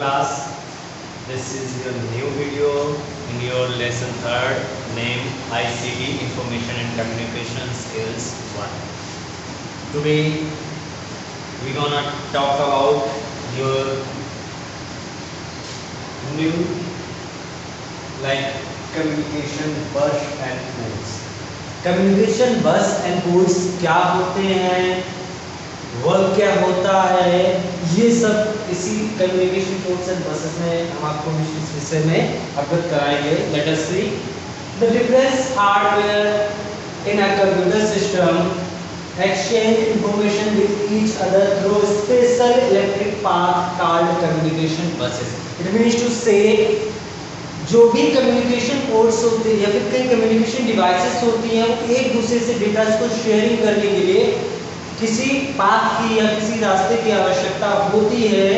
class. This is your new video in your lesson 3rd named ICT Information and Communication Skills 1. Today we're gonna talk about your new communication bus and codes. Communication बस and codes क्या होते हैं, work क्या होता है, ये सब इसी कम्युनिकेशन कोड्स एंड बसेस में हम आपको इस विषय में अवगत कराएंगे. Late us see the difference hardware in a computer system exchange information with each other through special electric path called communication buses. It means to say जो भी कम्युनिकेशन कोड्स होते हैं या फिर कई कम्युनिकेशन डिवाइसेस होती हैं वो एक दूसरे से डेटा को शेयरिंग करने के लिए किसी पाथ की या किसी रास्ते की आवश्यकता होती है,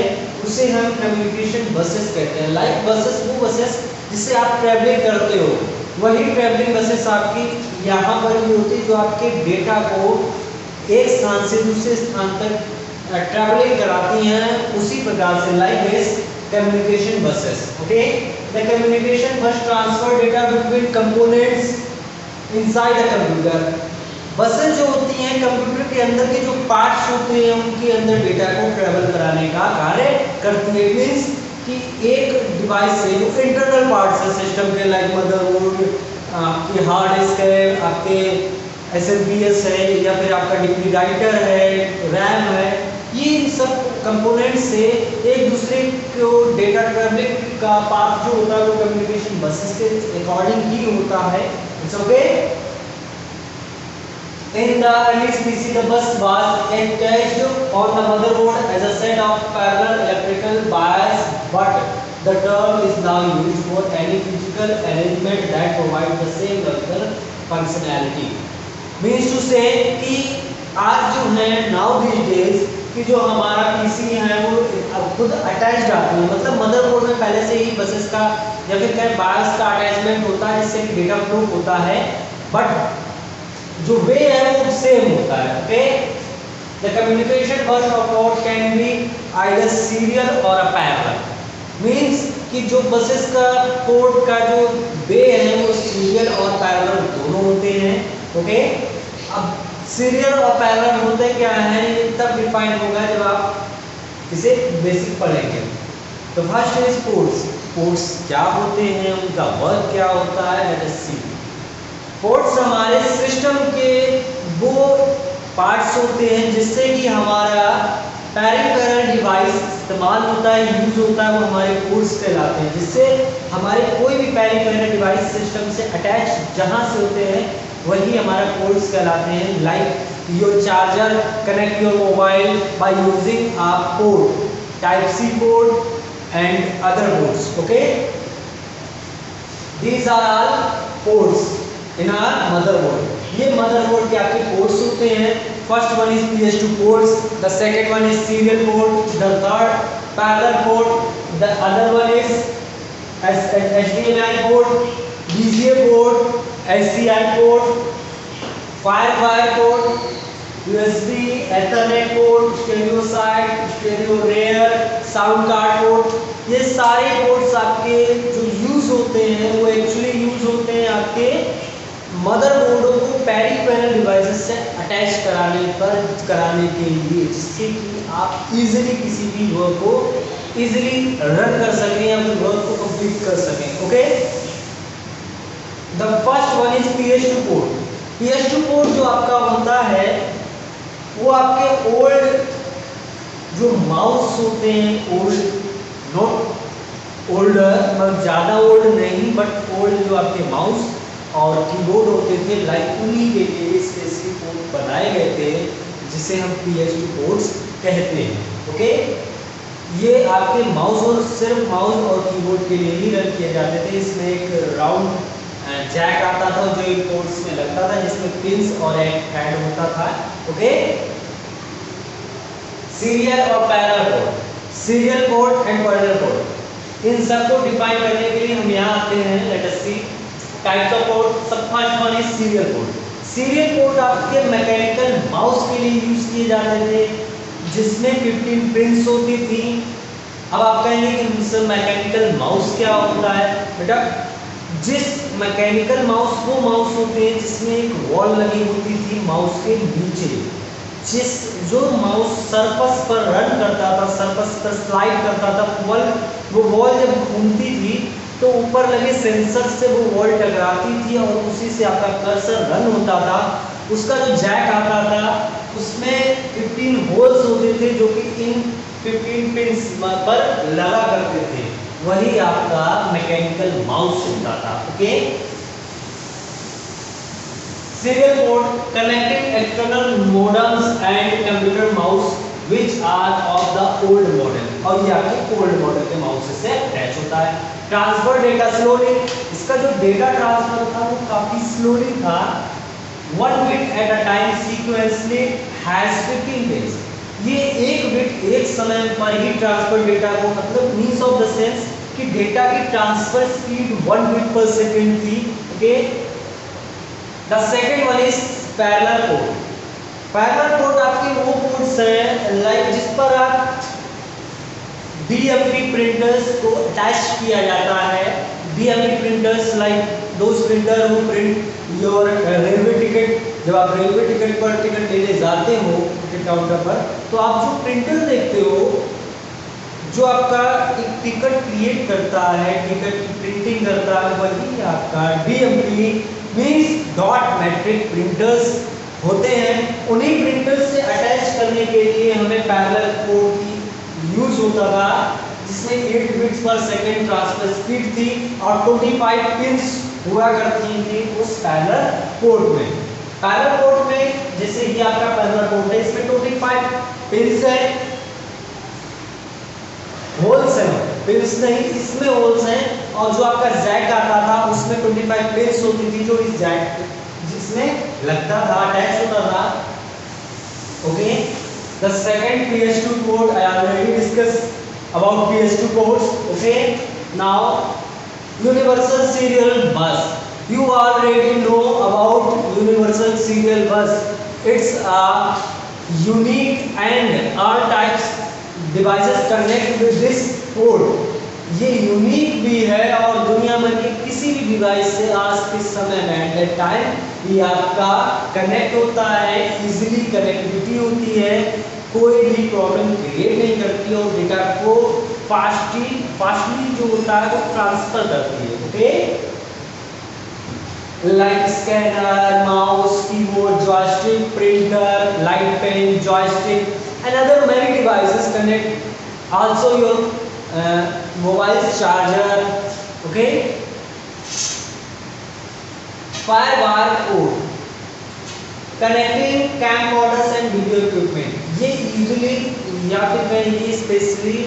उसे हम कम्युनिकेशन बसेस कहते हैं. लाइक बसेस वो बसेस जिससे आप ट्रैवलिंग करते हो, वही ट्रैवलिंग बसेस आपकी यहाँ पर भी होती है जो आपके डेटा को एक स्थान से दूसरे स्थान तक ट्रैवलिंग कराती हैं. उसी प्रकार से like this communication buses. Okay, the communication bus transfer data between components inside a computer. बसें जो होती हैं कंप्यूटर के अंदर के जो पार्ट्स होते हैं उनके अंदर डेटा को ट्रैवल कराने का कार्य करती है. मीन्स कि एक डिवाइस से जो इंटरनल पार्ट्स है सिस्टम के लाइक मदरबोर्ड, आपके हार्ड डिस्क है, आपके SMPS है या फिर आपका डीपी राइटर है, रैम है, ये सब कंपोनेंट से एक दूसरे को डेटा ट्रैवलिंग का पाथ जो होता है वो कम्युनिकेशन बसेस के अकॉर्डिंग ही होता है. It's okay. In the earliest PC, the bus was attached on the motherboard as a set of parallel electrical wires, but the term is now used for any physical arrangement that provides the same logical functionality. Means to say कि आज जो है now these days कि जो हमारा PC है वो खुद अटैच्ड आती है, मतलब मदरबोर्ड में पहले से ही बसेस का या फिर क्या बायस का अटैचमेंट होता है जिससे कि डेटा फ्लो होता है, बट जो वे है वो सेम होता है. ओके, द कम्युनिकेशन बस of port can be either serial और अ पैरेलल. मींस कि जो बसेस का पोर्ट का जो वे है वो सीरियल और पैरेलल दोनों होते हैं. ओके, अब सीरियल और पैरेलल होते क्या है तब डिफाइन होगा जब आप इसे बेसिक पढ़ेंगे. तो फर्स्ट इज पोर्ट्स. पोर्ट्स क्या होते हैं, उनका वर्क क्या होता है, लेट अस सी. पोर्ट्स हमारे सिस्टम के वो पार्ट्स होते हैं जिससे कि हमारा पेरिफेरल डिवाइस इस्तेमाल होता है, यूज होता है, वो हमारे पोर्ट्स कहलाते हैं. जिससे हमारे कोई भी पेरिफेरल डिवाइस सिस्टम से अटैच जहाँ से होते हैं वही हमारा पोर्ट्स कहलाते हैं. Like your charger connect your mobile by using a port, type C port and other ports. Okay, these are all ports in our motherboard. ये मदरबोर्ड के आपके पोर्ट्स होते हैं. First one is PS2 ports, the second one is serial port, the third parallel port, the other one is HDMI port, VGA port, SCI port, fire port, USB Ethernet port, stereo side, stereo rear, sound card port. ये सारे ports आपके जो use होते हैं वो actually use होते हैं आपके मदरबोर्डों को पेरिफेरल डिवाइसेस से अटैच कराने के लिए, जिससे कि आप इजीली किसी भी वर्क को इजीली रन कर सकें या फिर वर्क को कंप्लीट कर सकें. Okay, the first one is PS2 port. PS2 port जो आपका होता है वो आपके ओल्ड जो माउस होते हैं, ओल्ड नॉट ओल्डर मतलब ज़्यादा ओल्ड नहीं बट ओल्ड जो आपके माउस और कीबोर्ड होते थे लाइक उन्हीं के लिए स्पेसिफिक पोर्ट बनाए गए थे जिसे हम PS2 पोर्ट्स कहते हैं. ओके, ये आपके माउस और सिर्फ माउस और कीबोर्ड के लिए ही रन किए जाते थे. इसमें एक राउंड जैक आता था जो इन पोर्ट्स में लगता था जिसमें पिंस और एक हेड होता था. ओके, सीरियल और parallel port. Serial port and parallel port, इन सबको डिफाइन करने के लिए हम यहाँ आते हैं. Let us see types of port. सब first one is serial port. Serial port आपके मैकेनिकल माउस के लिए यूज किए जाते थे जिसमें 15 पिंस होती थी अब आप कहेंगे कि सर मैकेनिकल माउस क्या होता है? बेटा जिस मैकेनिकल माउस वो माउस होते हैं जिसमें एक वॉल लगी होती थी माउस के नीचे, जिस जो माउस सरफेस पर रन करता था, सरफेस पर स्लाइड करता था, वो वॉल जब घूमती थी तो ऊपर लगे सेंसर से वो वॉल टकराती थी और उसी से आपका कर्सर रन होता था। उसका जो जैक आता था उसमें 15 होल्स होते थे जो कि इन 15 पिंस पर लगा करते थे, वही आपका मैकेनिकल माउस होता था। Okay, serial port connecting external modems and computer mouse which are of the old model, और ये आपके old model के माउस से अटैच होता है। ट्रांसफर डेटा स्लोली, इसका जो डेटा ट्रांसफर था वो काफी स्लोली था। 1 bit at a time sequentially has 15 bits, ये एक बिट एक समय पर ही ट्रांसफर डेटा को, मतलब मींस ऑफ द सेंस कि डेटा की ट्रांसफर स्पीड 1 बिट पर सेकंड थी। Okay, the second one is parallel port. Parallel port आपके वो पोर्ट्स हैं लाइक जिस पर आप DMP प्रिंटर्स को अटैच किया जाता है। DMP printers like those printer who print your railway ticket, जब आप रेलवे टिकट पर टिकट लेने जाते हो टिकट काउंटर पर, तो आप जो प्रिंटर देखते हो जो आपका एक टिकट क्रिएट करता है, टिकट की प्रिंटिंग करता है, वही आपका DMP means dot matric printers होते हैं। उन्हीं प्रिंटर्स से अटैच करने के लिए हमें पैरेलल पोर्ट की यूज होता था, जिसमें 8 बिट्स पर सेकंड ट्रांसफर स्पीड थी और 25 पिंस हुआ करती थी उस पैरेलल पोर्ट में। पैरेलल पोर्ट में जैसे कि आपका पैरेलल पोर्ट है, इसमें 25 पिंस है, होल्स हैं, पिंस नहीं, इसमें होल्स हैं, और जो आपका जैक आता था उसमें 25 पिंस होती थी जो इस जैक जिसमें लगता था, अटैच होता था। Okay, the second PS2 port I already discussed about PS2 ports. Okay, now universal serial bus, you already know about universal serial bus. It's a unique and all types devices connect with this port. ये unique भी है और दुनिया भर के किसी भी device से आज के समय में एट दैट टाइम ये आपका कनेक्ट होता है, इजीली कनेक्टिविटी होती है, कोई भी प्रॉब्लम क्रिएट नहीं करती और डेटा को फास्टली जो होता है वो ट्रांसफर करती है। Okay, like scanner, mouse, keyboard, joystick, printer, light pen, joystick and other many devices connect also your mobile charger. Okay, firewire port connecting camcorders and video equipment, ये यूजुअली या फिर कहेंगे स्पेशली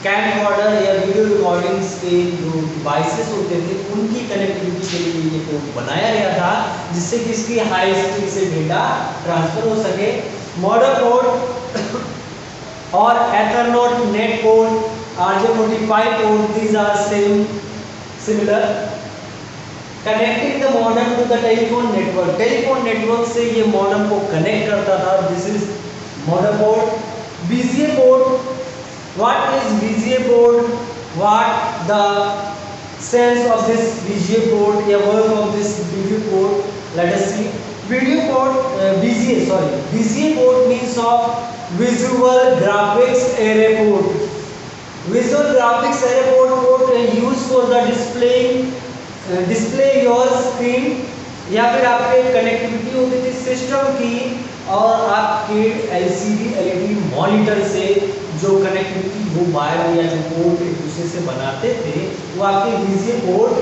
कैमकॉर्डर या video recordings के जो devices होते थे उनकी कनेक्टिविटी के लिए ये पोर्ट बनाया गया था, जिससे कि इसकी हाई स्पीड से डेटा ट्रांसफर हो सके। मॉडल पोर्ट और Ethernet net port, RJ45 port, these are similar connecting the modem to the telephone network. Telephone network से ये मॉडेम को कनेक्ट करता था, this is modem port. VGA port, what is VGA port, what the sense of this VGA port, या work of this VGA port, let us see. VGA port means of visual graphics array port. Visual graphics array port used for the display your screen, या फिर आपके connectivity होती थी system की और आपके LCD LED monitor से जो कनेक्टिविटी वो वायर या जो पोर्ट एक दूसरे से बनाते थे वो आपके VGA पोर्ट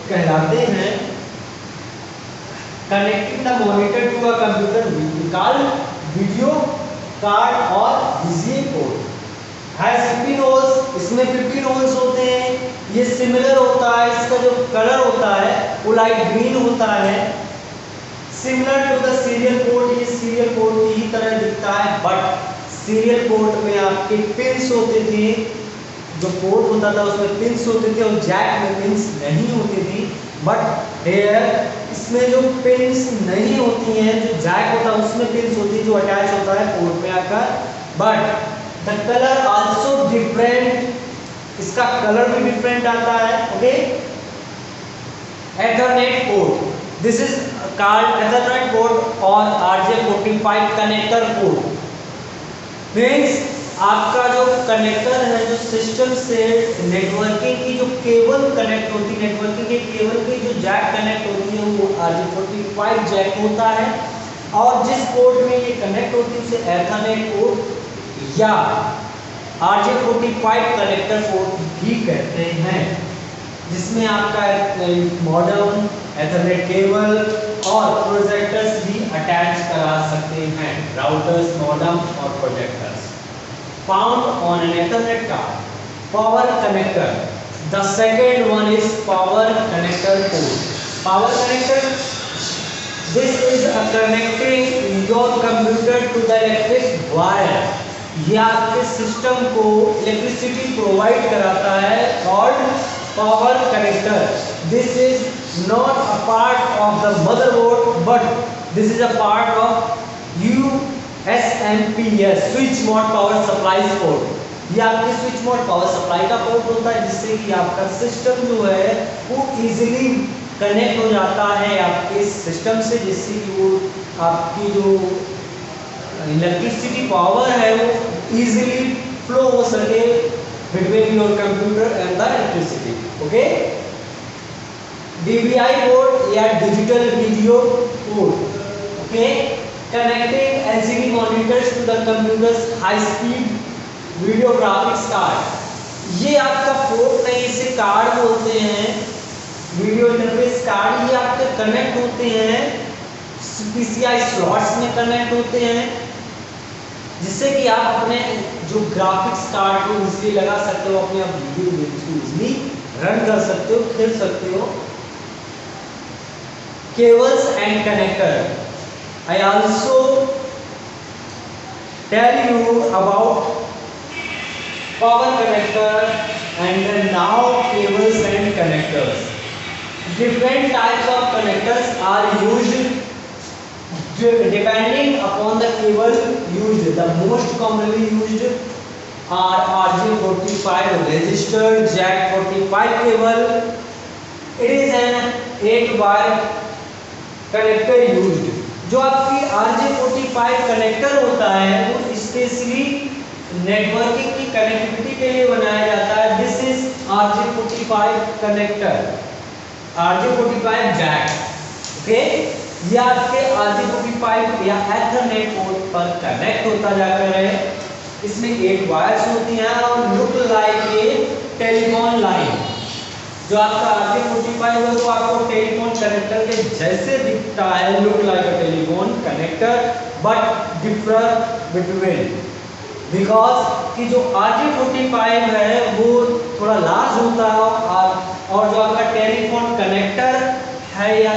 कहलाते हैं। Connecting the monitor to a computer called video card और VGA पोर्ट हैज 15 होल्स, इसमें 15 होल्स होते हैं। ये सिमिलर होता है, इसका जो कलर होता है वो लाइट ग्रीन होता है। Similar to the serial port, ये सीरियल पोर्ट की ही तरह दिखता है, बट सीरियल पोर्ट में आपके पिंस होते थे, जो पोर्ट होता था उसमें पिंस होते थे और जैक में पिंस नहीं होती थी। बट हेयर इसमें जो पिंस नहीं होती हैं, जो जैक होता है उसमें पिंस होती है जो अटैच होता है पोर्ट में आकर। But the colour also different इसका कलर भी डिफरेंट आता है। Okay, Ethernet port, this is called Ethernet port और RJ45 कनेक्टर पोर्ट। मीन्स आपका जो कनेक्टर है, जो सिस्टम से नेटवर्किंग की जो केबल कनेक्ट होती है, नेटवर्किंग के केबल की जो जैक कनेक्ट होती है, वो RJ45 जैक होता है। और जिस पोर्ट में ये कनेक्ट होती है उसे एथरनेट पोर्ट या RJ45 कनेक्टर पोर्ट भी कहते हैं, जिसमें आपका मॉडेम, एथरनेट केबल और प्रोजेक्टर्स भी अटैच करा सकते हैं, राउटर्स, मॉडेम और projectors. Found on an ethernet card, power connector, the second one is power connector port. Power connector, this is a connecting your computer to the electric wire. ये आपके system को electricity provide कराता है, called power connector. This is not a part of the motherboard but this is a part of USMPS, switch mode power supply port. ये आपके switch mode power supply का port होता है, जिससे कि आपका सिस्टम जो है वो इजीली कनेक्ट हो जाता है आपके सिस्टम से, जिससे कि वो आपकी जो इलेक्ट्रिसिटी पावर है वो इजीली फ्लो हो सके between your computer and the electricity. Okay, DVI port या digital video port. Okay, connecting LCD monitors to the computers high speed video graphics card. ये आपका पोर्ट नहीं, इसे कार्ड बोलते हैं, वीडियो इंटरफेस कार्ड। ये आपके कनेक्ट होते हैं, PCI स्लॉट्स में कनेक्ट होते हैं, जिससे कि आप अपने जो ग्राफिक्स कार्ड को इजीली लगा सकते हो, अपने आप वीडियो इजीली रन कर सकते हो, खेल सकते हो। Cables and connector, I also tell you about power connector and now cables and connectors. Different types of connectors are used depending upon the cable used. The most commonly used are RJ45 registered jack 45 cable. It is an 8 wire connector used. जो आपकी RJ45 connector होता है वो specially networking की connectivity के लिए बनाया जाता है। This is RJ45 connector, RJ45 jack. Okay, ये आपके RJ45 या एथरनेट पोर्ट पर कनेक्ट होता जाकर है। इसमें 8 वायर्स होती हैं और look like a telephone line. जो आपका RJ45 है वो आपको टेलीफोन कनेक्टर के जैसे दिखता है, look like a telephone connector but differ between, because कि जो RJ45 है वो थोड़ा लार्ज होता है और जो आपका टेलीफोन कनेक्टर है या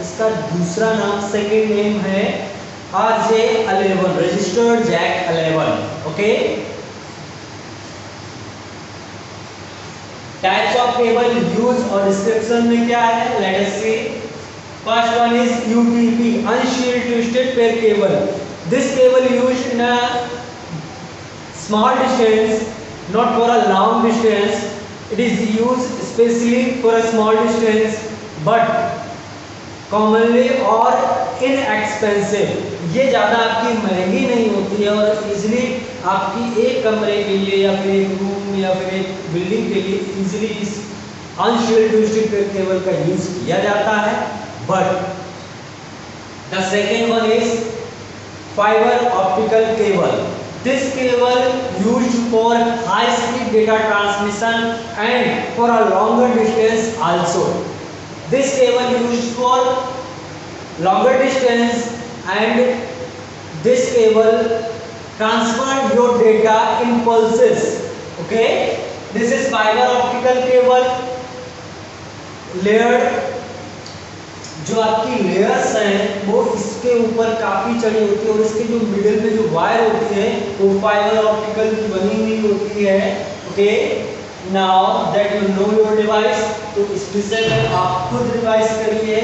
इसका दूसरा नाम, सेकेंड नेम है RJ11 registered jack 11। Okay, types of cable use और डिस्क्रिप्शन में क्या है, let us see. First one is UTP, unshielded twisted pair cable. This cable used in a small distance, not for a long distance. It is used especially for a small distance but commonly or inexpensive. ये ज़्यादा आपकी महंगी नहीं होती है और easily आपकी एक कमरे के लिए या फिर एक रूम या फिर एक बिल्डिंग के लिए इजीली इस अनशील्ड ट्विस्टेड पेयर केबल का यूज किया जाता है। But the second one is fibre optical cable. This cable used for high speed data transmission and for a longer distance also. This cable used for longer distance and this cable transferred your data in pulses. Okay, this is fiber optical cable layered। जो आपकी layers हैं वो इसके ऊपर काफी चढ़ी होती है और इसके जो मिडिल में जो वायर होती है वो फाइबर ऑप्टिकल की बनी हुई होती है। Okay, now that you know your device, तो इस विषय में आप खुद रिवाइज करिए,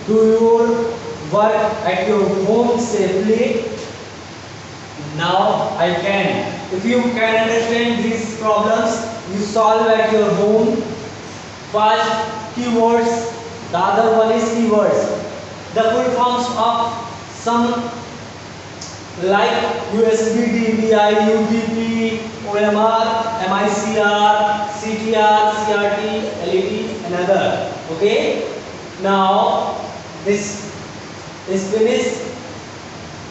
do your work at your home safely. Now I can, if you can understand these problems, you solve at your home. First, keywords. The other one is keywords. The full forms of some like USB, DVI, UDP, OMR, MICR, CTR, CRT, LED, and other. Okay. Now this is finished.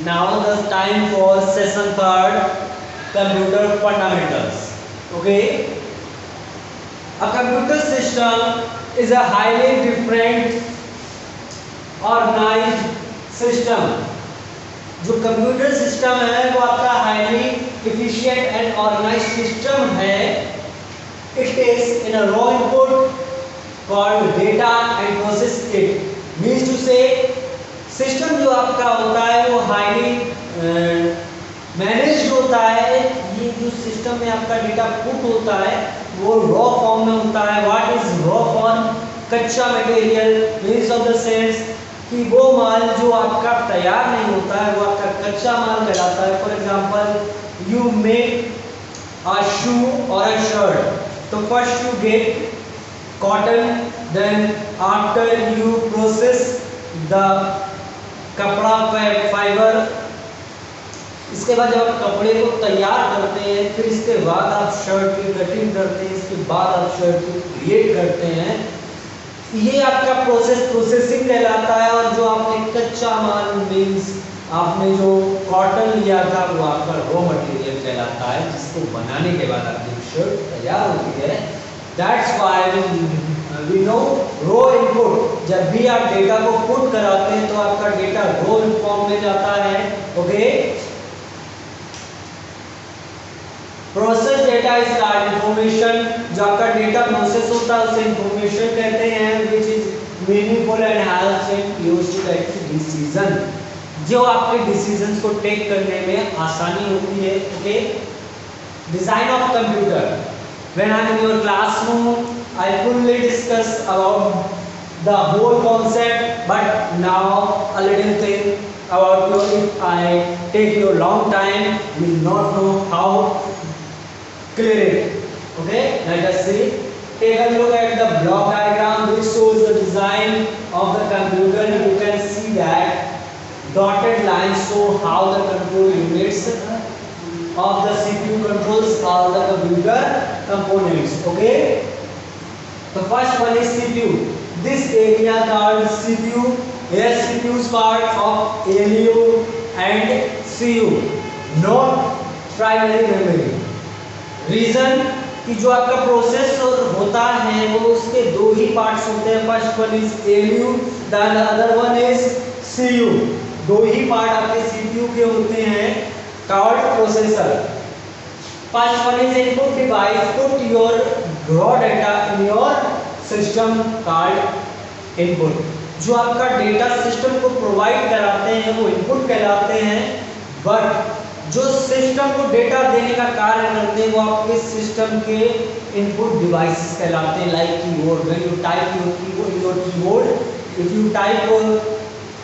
Now the time for session third, computer fundamentals. Okay. A computer system is a highly different organized system. जो computer system है वो आपका highly efficient and organised system है. It takes in a raw input called data and process it. Means to say system जो आपका होता है वो हाईली मैनेज्ड होता है. ये जो सिस्टम में आपका डेटा पुट होता है वो रॉ फॉर्म में होता है. What is raw form? कच्चा material. Means of the sense कि वो माल जो आपका तैयार नहीं होता है वो आपका कच्चा माल कहलाता है. For example you make a shoe और अ शर्ट. तो first you get cotton, then after you process the kapda fibre. इसके बाद जब आप कपड़े को तैयार करते हैं फिर इसके बाद आप शर्ट की कटिंग करते हैं. इसके बाद आप शर्ट को क्रिएट करते हैं. ये आपका प्रोसेसिंग कहलाता है. और जो आपने कच्चा माल मीन्स आपने जो कॉटन लिया था वो आपका रॉ मटेरियल कहलाता है, जिसको बनाने के बाद आपकी शर्ट तैयार होती है. That's why we know raw input. जब भी आप डेटा को पुट कराते हैं तो आपका डेटा रॉ फॉर्म में जाता है. Okay. Process data is that information. जो आपका डेटा प्रोसेस होता है उसे इंफॉर्मेशन कहते हैं, which is meaningful and helps in use to take decision. जो आपके डिसीजंस को टेक करने में आसानी होती है. Okay. Design of computer. When I am in your classroom I fully discuss about the whole concept, but now a little thing about your. If I take your long time, you will not know how clear it. Okay, let us see. Take a look at the block diagram which shows the design of the computer. You can see that dotted lines show how the control units of the CPU controls all the computer components. Okay. The first one is CPU. This area called CPU. Here CPU is part of ALU and CU, not primary memory. Reason कि जो आपका processor होता है वो उसके दो ही parts होते हैं. First one is ALU, the other one is CU. दो ही पार्ट आपके CPU के होते हैं called processor. First one is input device. Put your raw data in your system called input. जो आपका डेटा सिस्टम को प्रोवाइड कराते हैं वो इनपुट कहलाते हैं. बट जो सिस्टम को डेटा देने का कार्य करते हैं वो आपके सिस्टम के इनपुट डिवाइसेस कहलाते हैं. Like keyboard. When you type your keyboard, if you type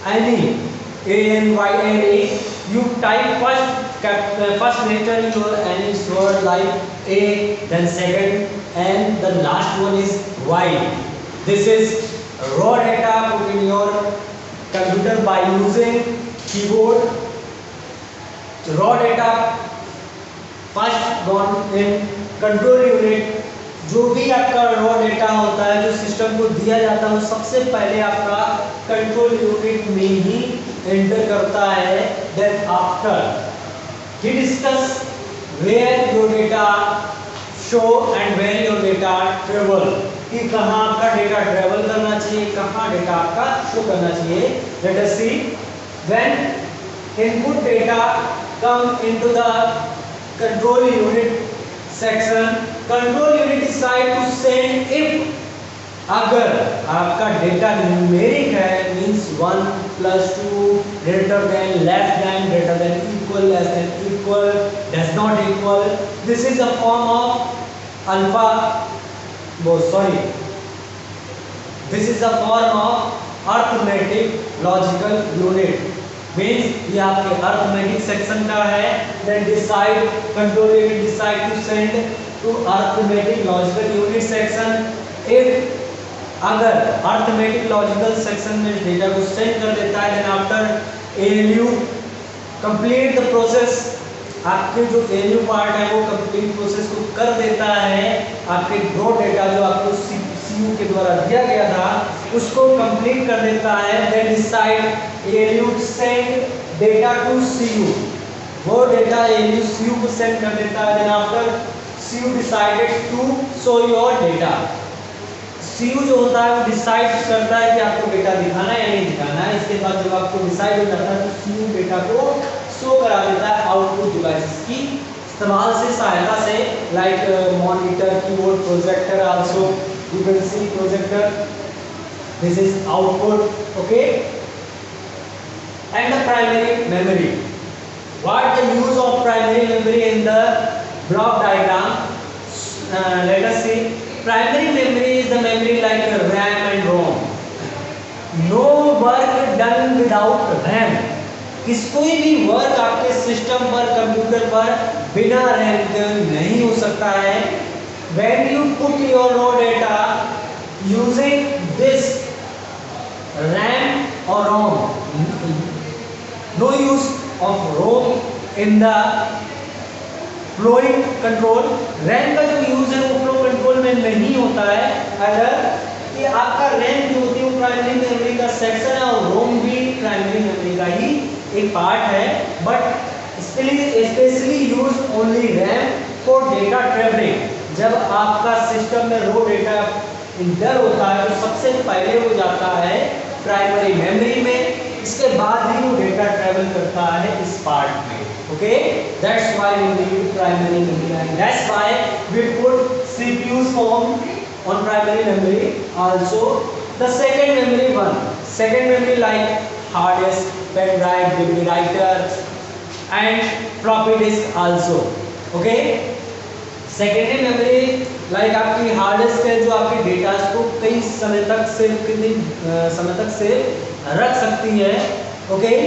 any ANYNA, you type first letter in your any word like A, then second, and the last one is Y. This is raw data put in your computer by using keyboard. Raw data first gone in control unit. जो भी आपका raw data होता है जो system को दिया जाता है वो सबसे पहले आपका कंट्रोल यूनिट में ही एंटर करता है. Then after he discuss where your data show and where your data travel. कि कहाँ आपका डेटा ट्रेवल करना चाहिए, कहाँ डेटा आपका शो करना चाहिए. Let us see. When input data come into the control unit section, control unit decide to send if अगर आपका डेटा न्यूमेरिक है means 1 + 2 greater than less than greater than equal less than equal does not equal. This is a form of alpha this is a form of arithmetic logical unit. Means ये आपके arithmetic section का है. Then decide control unit decide to send to arithmetic logical unit section. If अगर arithmetic logical section में data को send कर देता है, then after ALU complete the process, आपके जो ALU पार्ट है वो कंप्लीट प्रोसेस को कर देता है, आपके ड्रॉ डेटा जो आपको CU के द्वारा दिया गया था उसको कंप्लीट कर देता है। Then decide ALU send data to CU, वो डेटा ALU CU को सेंड कर देता है। Then after CU decided to show your data, CU जो होता है वो डिसाइड करता है कि आपको डेटा दिखाना है या नहीं दिखाना है। इसके बाद जब आपको डिसाइड हो जाता है तो CU डेटा को शो करा देता है आउटपुट डिवाइसेस की इस्तेमाल से सहायता से, like monitor, keyboard, projector, also you can see projector, this is output. Okay, and the primary memory, what the use of primary memory in the block diagram. Let us see, primary memory is the memory like RAM and ROM. No work done without RAM. कोई भी work आपके system पर, computer पर बिना RAM के नहीं हो सकता है। When you put your raw data using this RAM or ROM, no use of ROM in the flowing control. RAM का जो यूज है वो फ्लो कंट्रोल में नहीं होता है। अगर ये आपका रैम जो होती है वो प्राइमरी मेमोरी का सेक्शन है और रोम भी प्राइमरी मेमोरी का ही एक पार्ट है, but specially use only RAM for data travelling. जब आपका सिस्टम में रो डेटा इंटर होता है तो सबसे पहले वो जाता है प्राइमरी मेमोरी में, इसके बाद ही वो डेटा ट्रैवल करता है इस पार्ट में। Okay, that's why we need primary memory, and that's why we put CPU's on primary memory. Also, the second memory one, second memory like hard disk, pen drive, DVD writer, and floppy disk also. Okay, secondary memory like आपकी hard disc है जो आपके data को कई समय तक save, कितनी समय तक सेव रख सकती है। Okay,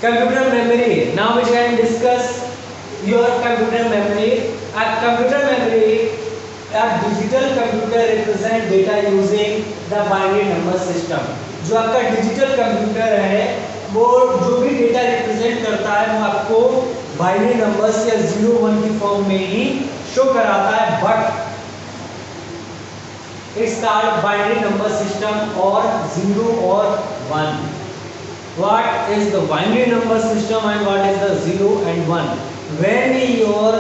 computer memory, now we can discuss your computer memory. A computer memory, a digital computer represent data using the binary number system. जो आपका डिजिटल कंप्यूटर है वो जो भी डेटा रिप्रेजेंट करता है वो आपको बाइनरी नंबर्स या 0 1 की फॉर्म में ही शो कराता है, but it's called binary number system और 0 और 1। What is the binary number system and what is the 0 and 1? When your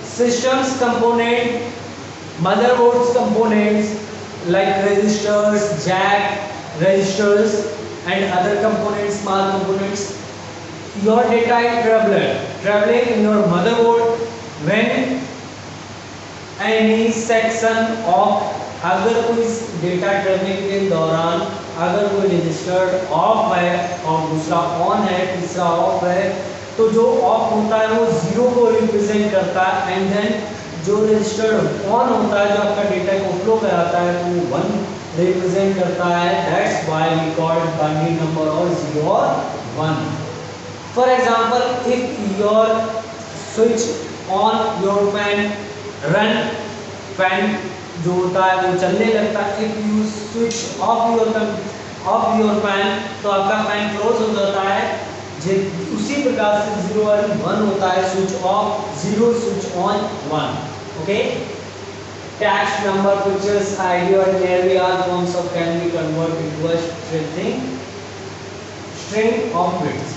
system's component, motherboard's components like registers, jack, registers and other components, small components, your data is traveling in your motherboard when any section of, अगर कोई data travelling के दौरान अगर कोई register of है और दूसरा on है, तीसरा ऑफ है, तो जो ऑफ होता है वो 0 को रिप्रेजेंट करता है, एंड देन जो रजिस्टर्ड ऑन होता है जो आपका डेटा को फ्लो कराता है तो वो 1 रिप्रेजेंट करता है। That's why we called binary number और 0 और 1। For example, if your switch on your fan run, fan जो होता है वो चलने लगता है। If you switch off your fan तो आपका फैन क्लोज हो जाता है। उसी प्रकार से 0 और 1 होता है, switch off 0, switch on 1। Okay, text, number, pictures, ID और nearly all forms of can be converted into a string of bits।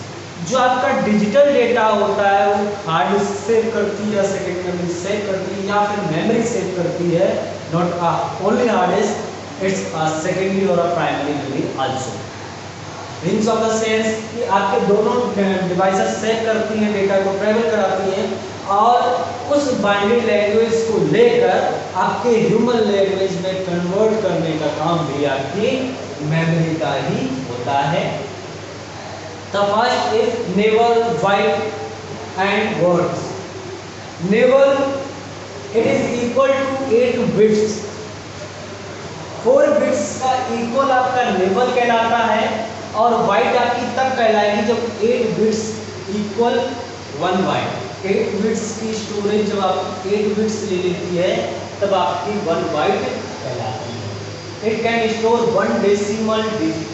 जो आपका डिजिटल डेटा होता है वो हार्ड डिस्क सेव करती है या सेकेंडरी मेमोरी सेव करती है या फिर मेमोरी सेव करती है, not only hard disk, it's a secondary और a primary memory also. Means of the sense कि आपके दोनों डिवाइसेस सेव करती हैं, डेटा को ट्रैवल कराती हैं और उस बाइनरी लैंग्वेज को लेकर आपके ह्यूमन लैंग्वेज में कन्वर्ट करने का काम भी आपकी मेमोरी का ही होता है। The first is naval, byte and words. Naval, it is equal to 8 bits। 4 bits का इक्वल आपका naval कहलाता है और byte आपकी तब कहलाएगी जब 8 bits इक्वल 1 byte। 8 बिट्स की स्टोरेज जब आप 8 बिट्स ले लेती है तब आपकी 1 बाइट कहलाती है। It can store 1 decimal digit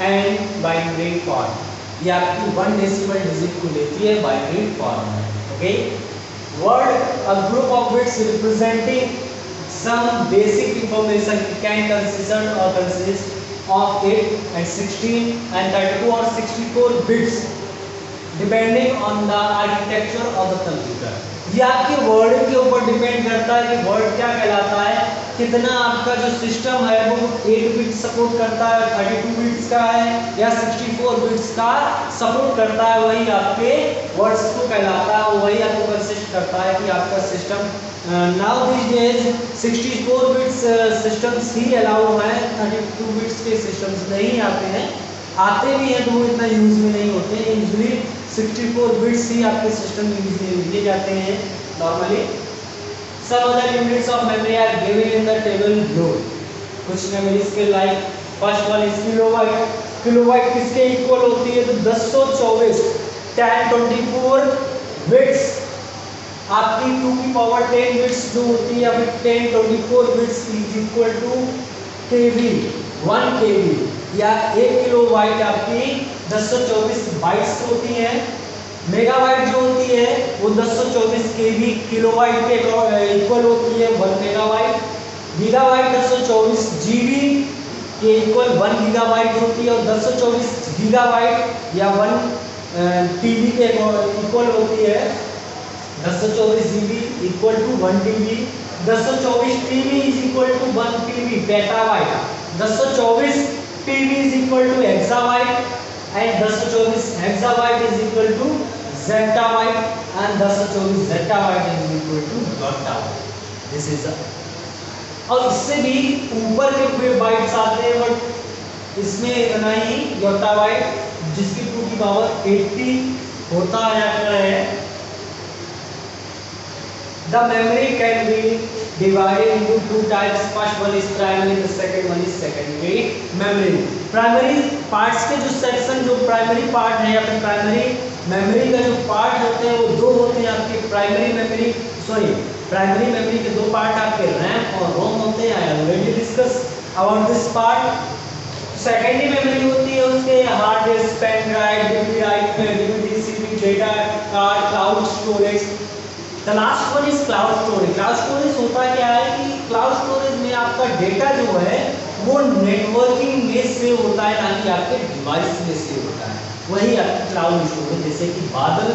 and binary form. ये आपकी 1 डेसिमल डिजिट को लेती है बाइनरी फॉर्म में। Okay, word a group of bits representing some basic information can consist of 8 and 16 and 32 or 64 bits depending on the architecture of the computer। ये आपके word के ऊपर डिपेंड करता है कि वर्ड क्या कहलाता है, कितना आपका जो सिस्टम है वो 8 बिट्स सपोर्ट करता है, 32 बिट्स का है या 64 बिट्स का सपोर्ट करता है, वही आपके वर्ड्स को कहलाता है, वही आपको कंसिस्ट करता है कि आपका system. Now this days 64 bits systems he allow हैं, 32 बिट्स के सिस्टम्स नहीं आते हैं, आते भी हैं तो वो इतना यूज में नहीं होते हैं। यूजली 64 बिट्स ही आपके सिस्टम में यूज में लिए जाते हैं normally. Some other units of memory are given in the table below. कुछ मेमोरीज के like first one is kilobyte. Kilobyte किसके इक्वल होती है, तो 1024 1024 बिट्स आपकी 2 की पावर 10 बिट्स जो होती है, या फिर 1024 बिट्स इज इक्वल टू केबी 1 केबी, या 1 किलोबाइट आपकी 1024 बाइट्स होती है। मेगाबाइट जो होती है वो 1024 केबी किलोबाइट के इक्वल होती है 1 मेगाबाइट। गीगाबाइट 1024 जीबी के इक्वल 1 गीगाबाइट होती है, और 1024 गीगाबाइट या 1 टीबी के इक्वल होती है 1024 GB equal to 1 TB. 1024 TB is equal to 1 TB petabyte. 1024 TB is equal to hexabyte and 1024 hexabyte is equal to zettabyte and 1024 zettabyte is equal to yottabyte. This is और इससे भी ऊपर के bytes आते हैं, but इसमें इतना ही yottabyte जिसकी 2 की पावर 80 होता है। The memory can be divided into 2 types. First one is primary, the second one is secondary memory. Primary parts के जो सेक्शन, जो प्राइमरी पार्ट है या फिर प्राइमरी मेमोरी का जो पार्ट होते हैं वो 2 होते हैं आपके। प्राइमरी मेमोरी के 2 पार्ट आपके रैम और रोम होते हैं। I already discuss about this part. Secondary memory होती है उसके hard disk, pen drive, DVD, CD, data card, cloud storage. The last one is cloud storage. Cloud storage होता क्या है कि क्लाउड स्टोरेज में आपका डेटा जो है वो नेटवर्किंग में सेव होता है, ना कि आपके डिवाइस में सेव होता है। वही आपकी क्लाउड स्टोरेज, जैसे कि बादल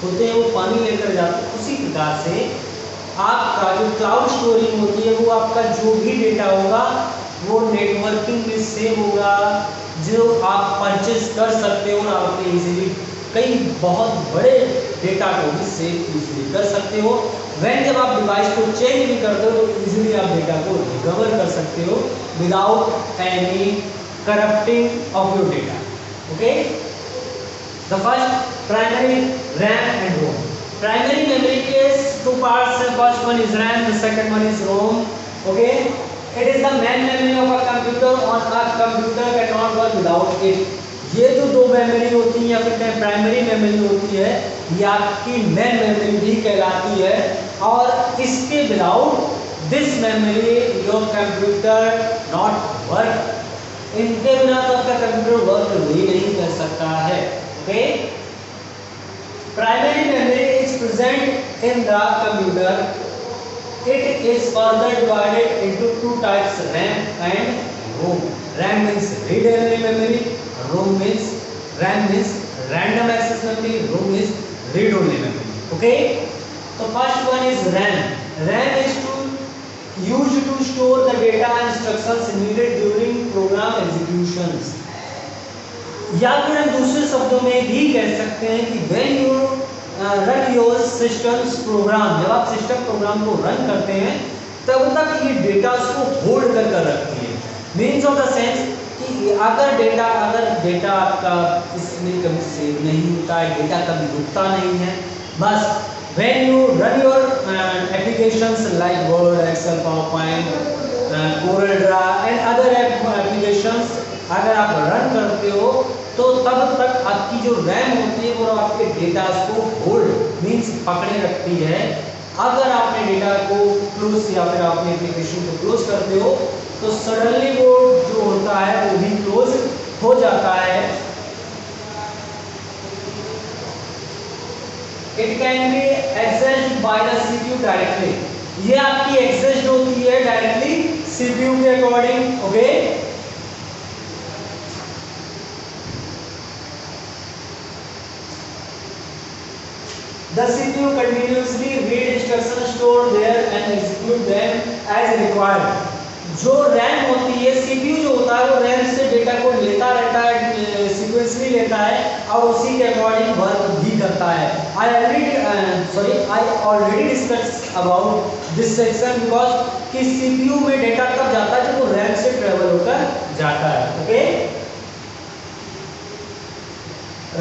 होते हैं वो पानी लेकर जाते हैं, उसी प्रकार से आपका जो क्लाउड स्टोरेज होती है वो आपका जो भी डेटा होगा वो नेटवर्किंग में सेव होगा, जो आप परचेज कर सकते हो और आप इजीली कई बहुत बड़े डेटा को भी सेव इजीली कर सकते हो। वैन जब आप डिवाइस को चेंज भी करते हो तो इजीली आप डेटा को रिकवर कर सकते हो without any corrupting of your data. Okay, the first primary RAM and ROM. Primary memory के 2 पार्ट्स हैं। First one is RAM, the second one is ROM. Okay, it is the main memory of a computer और a computer can not work without it. ये जो 2 memory होती है या फिर primary memory होती है, ये आपकी मेन मेमोरी भी कहलाती है, और इसके without this memory your computer not work. इनके बिना तो आपका कंप्यूटर वर्क भी नहीं कर सकता है। Okay, primary memory is present in the computer. It is further divided into 2 types, RAM and ROM. RAM means read only memory, ROM means random access memory, ROM means read only memory. Okay, so first one is RAM. RAM is used to store the data and instructions needed during program executions. या फिर हम दूसरे शब्दों में भी कह सकते हैं कि when you run your systems program, जब आप सिस्टम प्रोग्राम को रन करते हैं तब तक ये डेटा उसको होल्ड कर रखती है। मीन्स ऑफ द सेंस कि अगर डेटा आपका इसमें कभी सेव नहीं होता है, डेटा कभी रुकता नहीं है, बस when you run your applications like Word, Excel, PowerPoint, CorelDRAW and other applications अगर आप रन करते हो तो तब तक आपकी जो रैम होती है वो आपके डेटा को होल्ड मीन्स पकड़े रखती है। अगर आपने डेटा को क्लोज या फिर आपने एप्लीकेशन को क्लोज करते हो तो सडनली वो जो होता है वो भी क्लोज हो जाता है। It can B accessed by the CPU directly. ये आपकी एक्सेस्ड होती है डायरेक्टली सीपीयू के according. Okay, the CPU continuously read instructions stored there and execute them as required। जो रैम होती है, सीपीयू जो होता है वो रैम से डेटा को लेता रहता है, सीक्वेंसली लेता है और उसी के अकॉर्डिंग वर्क भी करता है। आई already discuss about this section because कि सीपीयू में डेटा तब जाता है जब वो रैम से ट्रेवल होकर जाता है। Okay,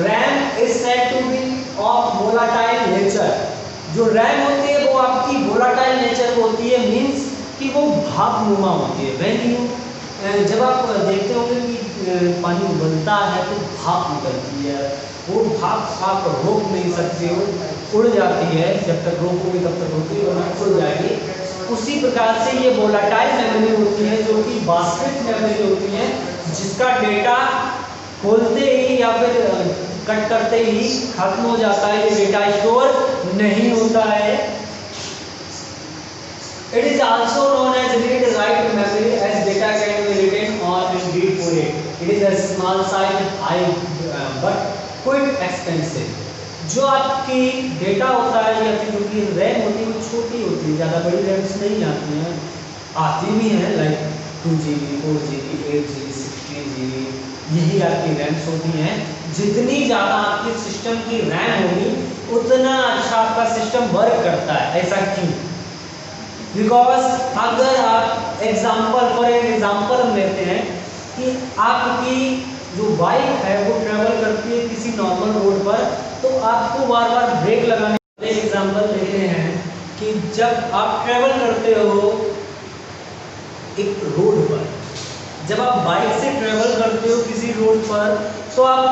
RAM is said to be of volatile nature. जो रैम होती है वो आपकी वोलाटाइल नेचर होती है, मींस कि वो भापनुमा होती है। व्हेन यू जब आप देखते होंगे कि पानी उबलता है तो भाप निकलती है, वो भाप आप रोक नहीं सकते हो, उड़ जाती है। जब तक रोकोगे तब तक रोकोगे वरना उड़ जाएगी। उसी प्रकार से ये वोलाटाइल मेमोरी होती है जो कि वास्तविक मेमोरी होती है, जिसका डेटा खोलते ही या फिर कट करते ही खत्म हो जाता है, ये डेटा स्टोर नहीं होता है। It is also known as read-write memory as data can be written or read for it. It is a small size, high but quick expensive। जो आपकी डेटा होता है या फिर जो कि रैम होती है वो छोटी होती है, ज़्यादा बड़ी रैम्स नहीं आती हैं, आती भी हैं like 2GB, 4GB, 8GB, 16GB, यही आपकी रैम्स होती हैं। जितनी ज़्यादा आपकी सिस्टम की रैम होगी उतना अच्छा आपका सिस्टम वर्क करता है। ऐसा क्यों? बिकॉज अगर आप फॉर एग्जाम्पल हम लेते हैं कि आपकी जो बाइक है वो ट्रेवल करती है किसी नॉर्मल रोड पर, तो आपको बार बार ब्रेक लगाने का एग्जाम्पल लेते हैं कि जब आप ट्रेवल करते हो एक रोड पर, जब आप बाइक से ट्रेवल करते हो किसी रोड पर, तो आप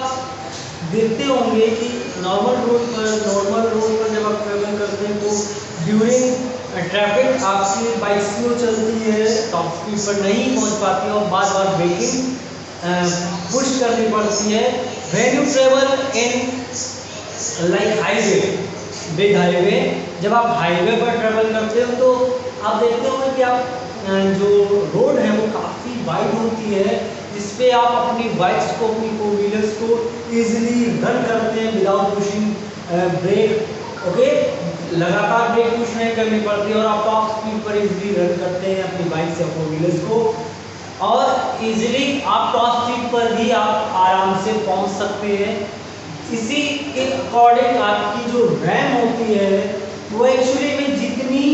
देखते होंगे कि नॉर्मल रोड पर जब आप ट्रेवल करते हैं तो ड्यूरिंग ट्रैफिक आपकी बाइक स्लो चलती है, टॉप स्पीड पर नहीं पहुंच पाती है और बार बार ब्रेकिंग पुश करनी पड़ती है। When you travel in like highway, big highway, जब आप हाईवे पर ट्रेवल करते हो तो आप देखते होंगे कि आप जो रोड है वो काफ़ी वाइड होती है, जिस पे आप अपनी बाइक्स को, अपनी फोर व्हीलर्स को ईजिली रन करते हैं विदाउट पुशिंग ब्रेक। ओके, लगातार ब्रेक पुश नहीं करनी पड़ती और आप टॉप स्पीड पर इजीली रन करते हैं अपनी बाइक से फोर व्हीलर्स को, और इजीली आप टॉप स्पीड पर भी आप आराम से पहुंच सकते हैं। इसी के अकॉर्डिंग आपकी जो रैम होती है वो एक्चुअली में जितनी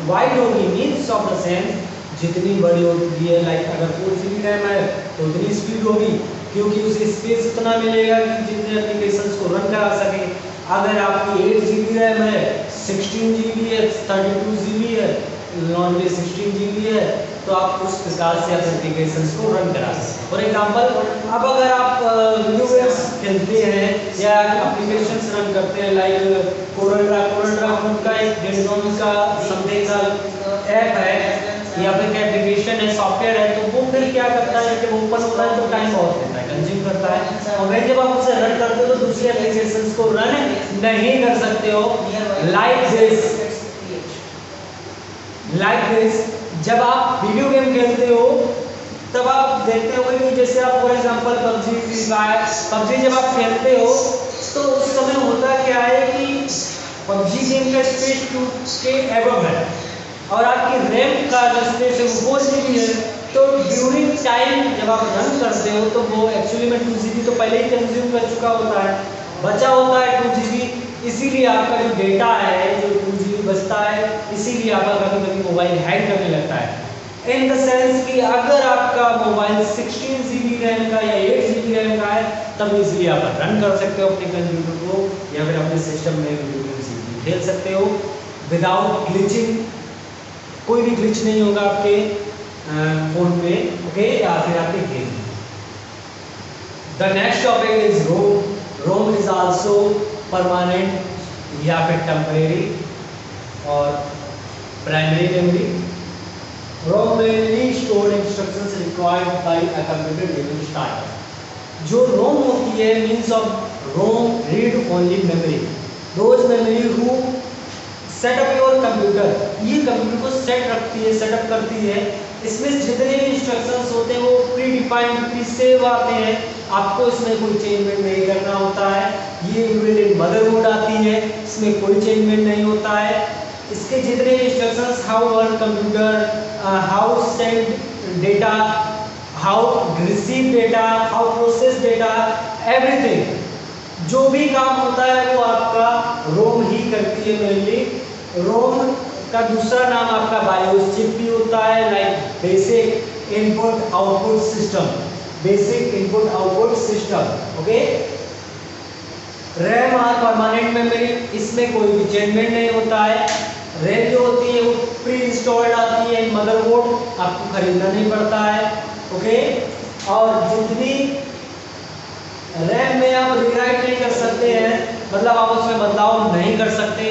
वाइड होगी, मीन्स ऑफ द सेंस जितनी बड़ी होती है, लाइक अगर 4GB रैम है तो उतनी स्पीड होगी क्योंकि उसे स्पेस उतना मिलेगा कि जितने एप्लीकेशंस को रन करा सके। अगर आपकी 8GB रैम है, 16GB है, 32GB है, नॉन वे 16GB है, तो आप उस प्रकार से एप्लीकेशंस को रन करा सकते हैं। फॉर एग्जांपल अब अगर आप वीडियो गेम्स खेलते हैं या एप्लीकेशंस रन करते हैं लाइक कोरल ड्रा उनका एक डेडनोम का समथिंग का ऐप है या फिर एप्लीकेशन है, सॉफ्टवेयर है, तो वो फिर क्या करता है जब ओपन होता है तो टाइम बहुत लेता है, कंज्यूम करता है, और वही जब आप उसे रन करते हो तो दूसरी एप्लीकेशंस को रन नहीं कर सकते हो। लाइक दिस जब आप वीडियो गेम खेलते हो तब आप देखते हो कि जैसे आप फॉर एग्जांपल पबजी जब आप खेलते हो तो उस समय होता क्या है कि पबजी गेम का स्पेस 2K एबव है और आपकी रैम का जो स्पेस है वो 4GB है, तो ड्यूरिंग टाइम जब आप रन करते हो तो वो एक्चुअली में 2GB तो पहले ही कंज्यूम कर चुका होता है, बचा होता है 2GB, इसीलिए आपका जो डेटा है जो 2GB बचता है, इसीलिए आपका कभी कभी मोबाइल हैंग करने लगता है। इन द सेंस कि अगर आपका मोबाइल 16GB रैम का या 8GB रैम का है तब इजीली आप रन कर सकते हो अपने कंप्यूटर को या फिर अपने सिस्टम में वीडियो गेम्स खेल सकते हो विदाउट ग्लिचिंग। कोई भी ग्लिच नहीं होगा आपके फोन पे, ओके, या फिर आपके game. The next topic is ROM. ROM is also permanent या फिर टेम्परेरी और primary memory. ROM mainly store instructions required by a computer during start. जो रोम होती है means of ROM read only memory, those memory who set up your computer, ये computer को set रखती है, सेटअप करती है। इसमें जितने भी इंस्ट्रक्शंस होते हैं वो प्री डिफाइंड प्री सेव आते हैं, आपको इसमें कोई चेंजमेंट नहीं करना होता है। ये इनबिल्ट मदरबोर्ड आती है, इसमें कोई चेंजमेंट नहीं होता है। इसके जितने instructions, how work computer, how send data, how receive data, how process data, everything जो भी काम होता है वो आपका रोम ही करती है मेनली। रोम का दूसरा नाम आपका बायोस चिप भी होता है, like basic input output system, basic input output system. Okay, RAM और परमानेंट मेमोरी, इसमें कोई भी चेंजमेंट नहीं होता है। रैम जो होती है वो प्री इंस्टॉल्ड आती है मदरबोर्ड, आपको खरीदना नहीं पड़ता है। ओके, और जितनी रैम में आप रीराइट नहीं कर सकते हैं, मतलब आप उसमें बदलाव नहीं कर सकते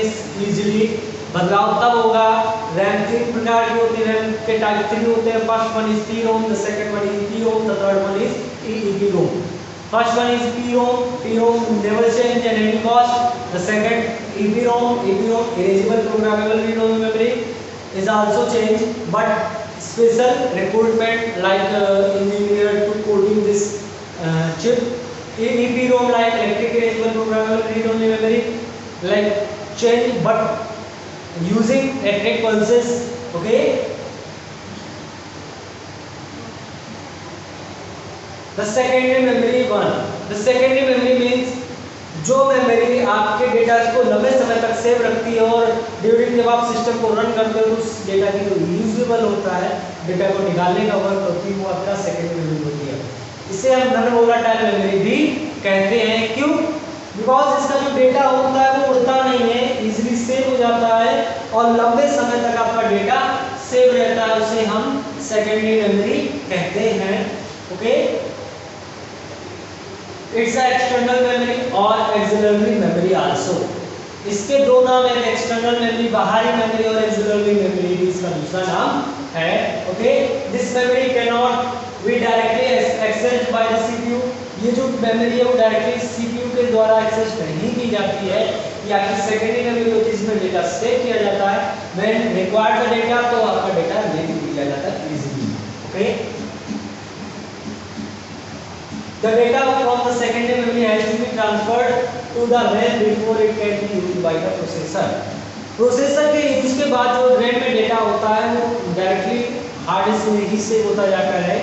इजीली। बदलाव तब होगा, रैम 3 प्रकार की होती है, रैम के टाइप 3 होते हैं। First one is PROM, the second one is EPROM, the third one is EEPROM। First one is PROM never change at any cost. The second EPROM erasable programmable read-only memory is also changed, but special recruitment like engineer to coding this chip. EPROM like electric erasable programmable read-only memory like change but using electric pulses. Okay, the secondary memory one, the secondary memory means जो memory आपके data को लंबे समय तक save रखती है और during जब आप सिस्टम को रन करते हो तो उस डेटा की जो यूजेबल होता है, डेटा को निकालने का वर्क होती है, वो आपका सेकेंडरी मेमोरी होती है। इसे हम नॉन वोलेटाइल मेमोरी भी कहते हैं। क्यों? बिकॉज इसका जो डेटा होता है वो उड़ता नहीं है, इजीली सेव हो जाता है और लंबे समय तक आपका डेटा सेव रहता है, उसे हम सेकेंडरी मेमोरी कहते हैं। ओके, इट्स एक्सटर्नल मेमोरी और एक्सिलरी मेमोरी आल्सो। इसके दो नाम है, एक्सटर्नल मेमोरी बाहरी मेमोरी और एक्सिलरी मेमोरी भी इसका दूसरा नाम है। Okay, this memory can not be directly accessed by the CPU। ये जो मेमोरी है वो डायरेक्टली CPU के द्वारा एक्सेस नहीं की जाती है, या फिर सेकेंडरी मेमोरी होती है जिसमें डेटा सेव किया जाता है। व्हेन रिक्वायर्ड द डेटा तो आपका डेटा ले लिया जाता है easily. Okay, the data from the secondary memory has to be transferred to the RAM before it can be used by the processor. Processor के यूज के बाद जो रैम में डेटा होता है वो डायरेक्टली हार्ड डिस्क में ही सेव होता जाता है।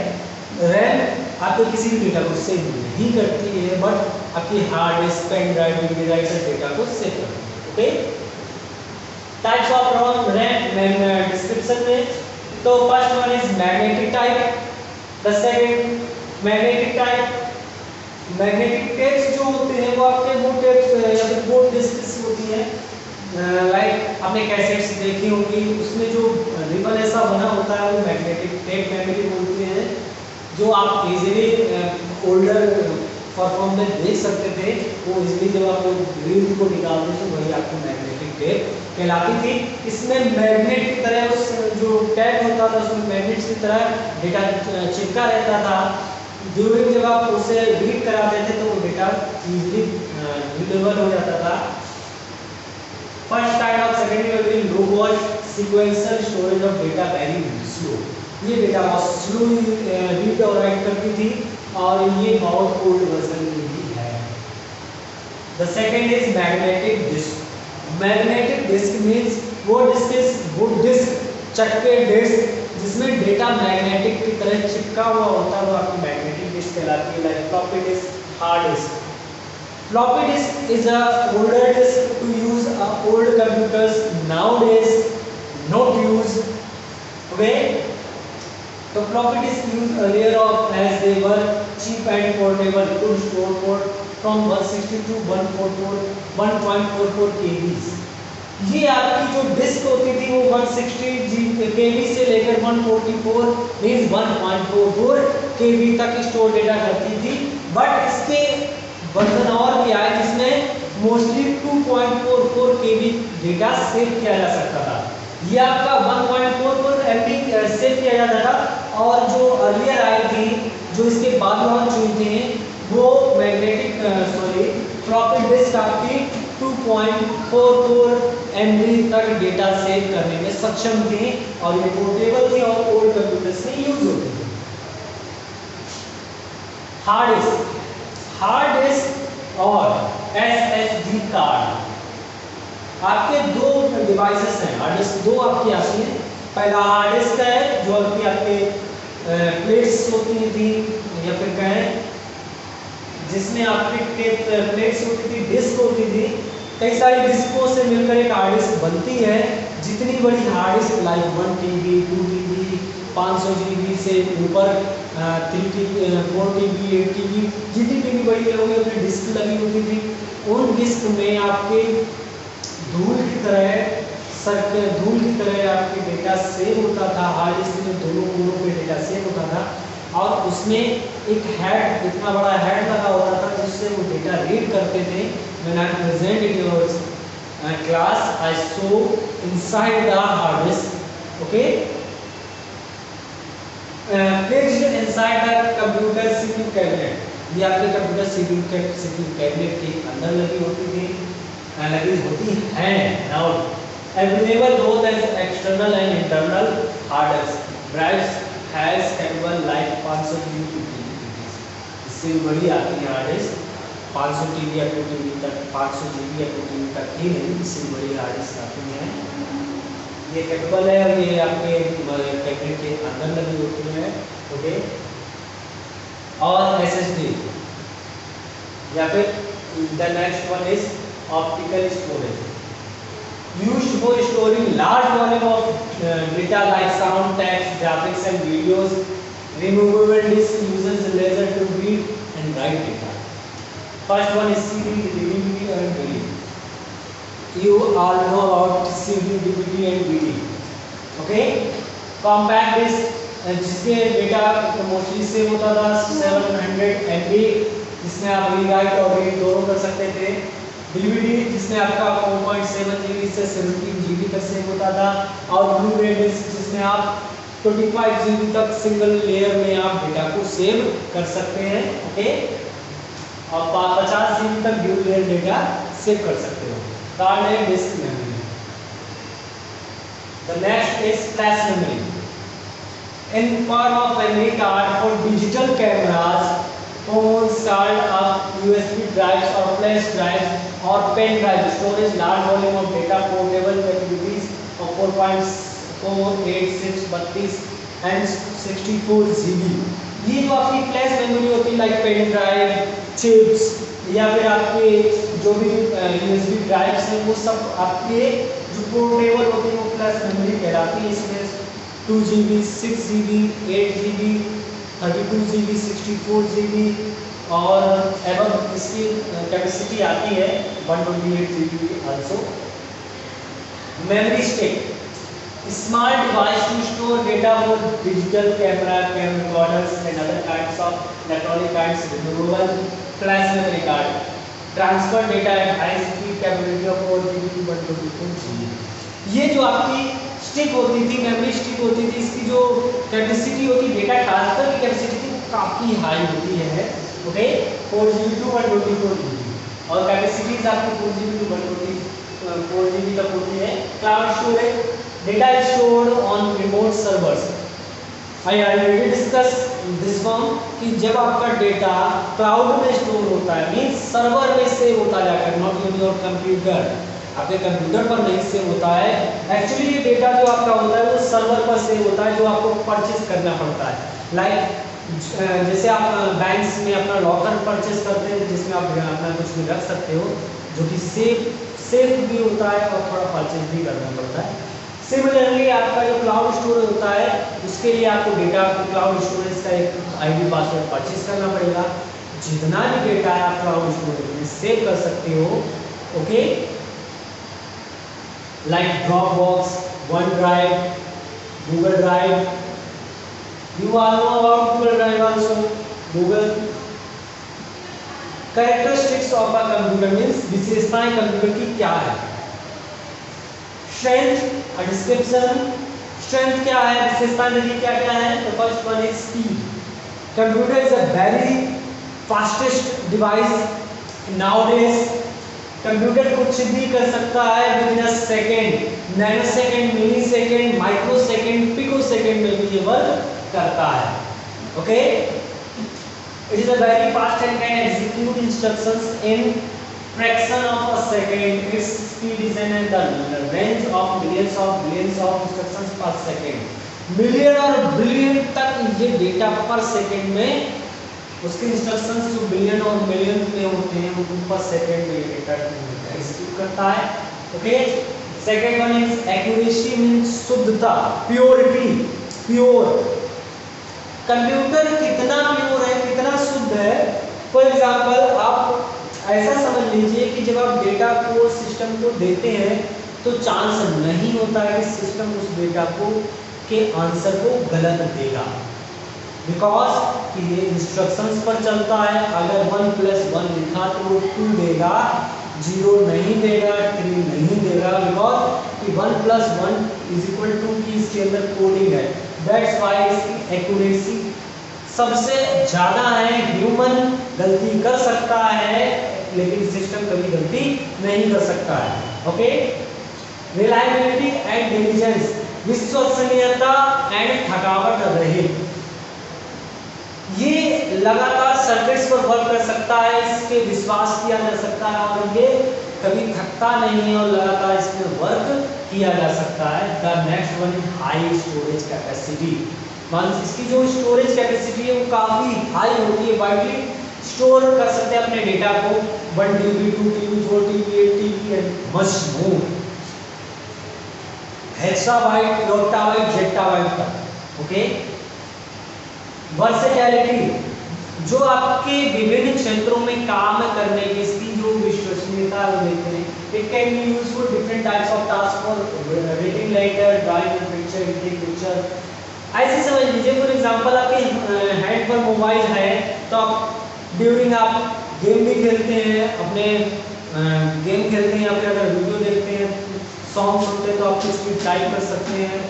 रैम आपके किसी भी डेटा को सेव नहीं करती है, बट आपकी hard disk, pen drive, DVD drive से डेटा को सेव करती है। Okay, types of RAM description में, तो first one is magnetic type, the second magnetic type. Magnetic tapes जो होते हैं वो आपके वो टेप्स या फिर बोर्ड डिस्क्स होती हैं, लाइक आपने कैसेट्स देखी होंगी, उसमें जो रिबन ऐसा बना होता है वो मैग्नेटिक टेप मेमोरी बोलते हैं, जो आप इजीली ओल्डर फॉर्म में देख सकते थे। वो इजीली जब आप रील को निकालते थे वही आपको मैग्नेटिक टेप कहलाती थी। इसमें मैग्नेट की तरह उस जो टैग होता था उसमें मैग्नेट्स की तरह डेटा चिपका रहता था। ड्यूरिंग जब आप उसे रीड कराते थे तो वो डेटा इजीली रीडेबल हो जाता था। First kind of secondary memory low watch sequential storage of data very slow. ये डेटा बहुत स्लो रीड और राइट करती थी और ये बहुत ओल्ड वर्जन में भी है। The second is magnetic disk. Magnetic disk means वो डिस्क चक्के डिस्क जिसमें डेटा मैग्नेटिक की तरह चिपका हुआ होता है वो आपकी मैग्नेटिक डिस्क कहलाती है, like floppy disk, hard disk. Floppy disk is a older disk to use old computers nowadays not use. Okay, तो floppy disk use earlier of as they were cheap and portable, could store for from 160 to 1.44 KB। ये आपकी जो disc होती थी वो 160 KB से लेकर 144 means 1.44 KB तक स्टोर डेटा करती थी। बट इसके वर्जन और भी आए जिसमें मोस्टली 2.44 KB डेटा सेव किया जा सकता था। ये आपका 1.44 MB सेव किया जाता था। और जो अर्लियर आई थी, जो इसके बाद लॉन्च हुई थी, वो फ्लॉपी डिस्क आपकी 2.44 MB तक डेटा सेव करने में सक्षम थी और ये पोर्टेबल थी और ओल्ड कंप्यूटर्स में यूज होती थी। हार्ड डिस्क और SSD कार्ड, आपके दो डिवाइसेस हैं। हार्ड डिस्क दो आपकी आती है। पहला हार्ड डिस्क है जो कि आपके प्लेट्स होती थी या फिर कहें जिसमें आपकी प्लेट्स होती थी, डिस्क होती थी। कई सारी डिस्कों से मिलकर एक हार्ड डिस्क बनती है। जितनी बड़ी hard disk like 1 TB, 2 TB, 500 GB से ऊपर 3 TB, 4 TB, 8 TB, जितनी भी बड़ी होगी अपनी डिस्क लगी होती थी। उन डिस्क में आपके धूल की तरह आपके डेटा सेव होता था। हार्ड डिस्क में दोनों कोनों पे डेटा सेव होता था और उसमें एक हेड, इतना बड़ा हेड लगा होता था जिससे वो डेटा रीड करते थे। When I present in your class, I show inside the hard disk. Okay. Placed inside the computer CPU cabinet. ये आपके कंप्यूटर CPU कैबिनेट के अंदर लगी होती है। Now available both as external and internal hard disk drives has capable like 500 GB to 2 TB। इससे बड़ी आती है हार्ड डिस्क 500 TB या 2 TB तक, 500 GB या 2 TB तक ही नहीं, इससे बड़ी हार्ड डिस्क आती है। ये कैपेबल है और ये आपके कैबिनेट के अंदर लगी होती है। ओके। और SSD या फिर the next one is optical storage, used for storing large volume of data like sound, text, graphics and videos. Removable disk uses laser to read and write data. First one is CD, DVD and DVD. You all know about CD, DVD and DVD. Okay. Compact disk जिसके data mostly save होता था 700 MB, जिसमें आप rewrite और read दोनों कर सकते थे। DVD जिसमें आपका 4.7 GB से 17 GB तक सेव होता था। और ब्लू-रे डिस्क जिसमें आप 25 GB तक सिंगल लेयर में आप डेटा को सेव कर सकते हैं। ओके। और 50 GB तक ड्यूल लेयर डेटा सेव कर सकते हो। कार्ड है disk memory. The next is flash memory in form of memory card for digital cameras, phones, card of USB drives or flash drives or pen drive, storage large volume of data, portable capabilities of 4.4, 8, 6, 32 and 64 GB। ये जो आपकी flash memory होती है like pen drive, chips या फिर आपके जो भी USB ड्राइव्स हैं वो सब आपके जो पोर्टेबल होती है वो फ्लैश मेमोरी कहलाती है। इसमें 2 GB, 6 GB, 8 GB, 32 GB, 64 GB और एवं इसकी कैपेसिटी आती है 128 GB also। Memory stick, small device to store data for digital camera, cam recorders and other kinds of electronic kinds, removable flash memory card, transfer data at high speed, capability of 4 GB to 124 GB। ये जो आपकी stick होती थी, memory stick होती थी, इसकी जो capacity होती, डेटा ट्रांसफर की कैपेसिटी थी काफ़ी हाई होती है। ओके। 4 GB to 124 GB और कैपेसिटीज आपकी 4 GB to 124 GB तक होती है। Cloud storage, data is stored on remote servers. I already discuss this one कि जब आपका डेटा क्लाउड में स्टोर होता है मीन्स सर्वर में सेव होता जाकर, नॉट इन योर कंप्यूटर, आपके कंप्यूटर पर नहीं सेव होता है। एक्चुअली ये डेटा जो आपका होता है वो सर्वर पर सेव होता है जो आपको परचेज करना पड़ता है। लाइक जैसे आप बैंक्स में अपना लॉकर परचेज करते हैं जिसमें आप अपना कुछ भी रख सकते हो, जो कि सेफ भी होता है और थोड़ा परचेज भी करना पड़ता है। सिमिलरली आपका जो क्लाउड स्टोरेज होता है उसके लिए आपको डेटा क्लाउड स्टोरेज का एक ID पासवर्ड परचेज करना पड़ेगा। जितना भी डेटा है आप क्लाउड स्टोरेज में सेव कर सकते हो। Okay. like Dropbox, OneDrive, Google Drive. You all know about Google Drive also. Google characteristics characteristics of a computer means विशेषताएं कंप्यूटर की क्या है। स्ट्रेंथ अ डिस्क्रिप्शन, स्ट्रेंथ क्या है, विशेषता देखिए क्या क्या है। तो first one is speed, computer is a very fastest device nowadays. Computer कुछ भी कर सकता है within a second, nanosecond, millisecond, microsecond, picosecond में भी ये वर्क करता है। Okay, it is a very fast and can execute instructions in fraction of a second. Its speed is in the range of millions of instructions per second. Million और billion तक ये data पर second में उसके instructions जो billion और million में होते हैं वो पर सेकंड में डेटा एग्जीक्यूट करता है। Okay, second one is accuracy means शुद्धता, प्योरिटी, प्योर। कंप्यूटर कितना प्योर है, कितना शुद्ध है। फॉर एग्जांपल आप ऐसा समझ लीजिए कि जब आप डेटा को सिस्टम को देते हैं तो चांस नहीं होता है कि सिस्टम उस डेटा को के आंसर को गलत देगा, बिकॉज कि ये इंस्ट्रक्शंस पर चलता है। अगर 1 + 1 लिखा तो वो 2 देगा, 0 नहीं देगा, 3 नहीं देगा, बिकॉज कि 1 + 1 = 2 की इसके अंदर कोडिंग है। दैट्स व्हाई इसकी एक्यूरेसी सबसे ज़्यादा है। ह्यूमन गलती कर सकता है लेकिन सिस्टम कभी गलती नहीं कर सकता है। ओके, रिलायबिलिटी एंड डिलीजेंस, विश्वसनीयता एंड थकावट रहित। ये लगातार सर्किट्स पर वर्क कर सकता है, इसके विश्वास किया जा सकता है और ये कभी थकता नहीं है और लगातार इसमें वर्क किया जा सकता है। The next one is high storage capacity, इसकी जो स्टोरेज कैपेसिटी है वो काफ़ी हाई होती है, वाइडली स्टोर कर सकते हैं अपने डेटा को, 1 TB, 2 TB, 4 TB, 8 TB and much more, hexabyte, octabyte, zettabyte तक। ओके, वर्सेटैलिटी, जो आपके विभिन्न क्षेत्रों में काम करने की इसकी जो विश्वसनीयता लेते हैं। It can be used for different types of task, for reading letter, drawing picture, editing picture. ऐसे समझ लीजिए फॉर एग्जांपल आपके हैंड पर मोबाइल है तो आप ड्यूरिंग आप गेम भी खेलते हैं, अपने गेम खेलते हैं या फिर अगर वीडियो देखते हैं, सॉन्ग सुनते हैं तो आप कुछ भी टाइप कर सकते हैं,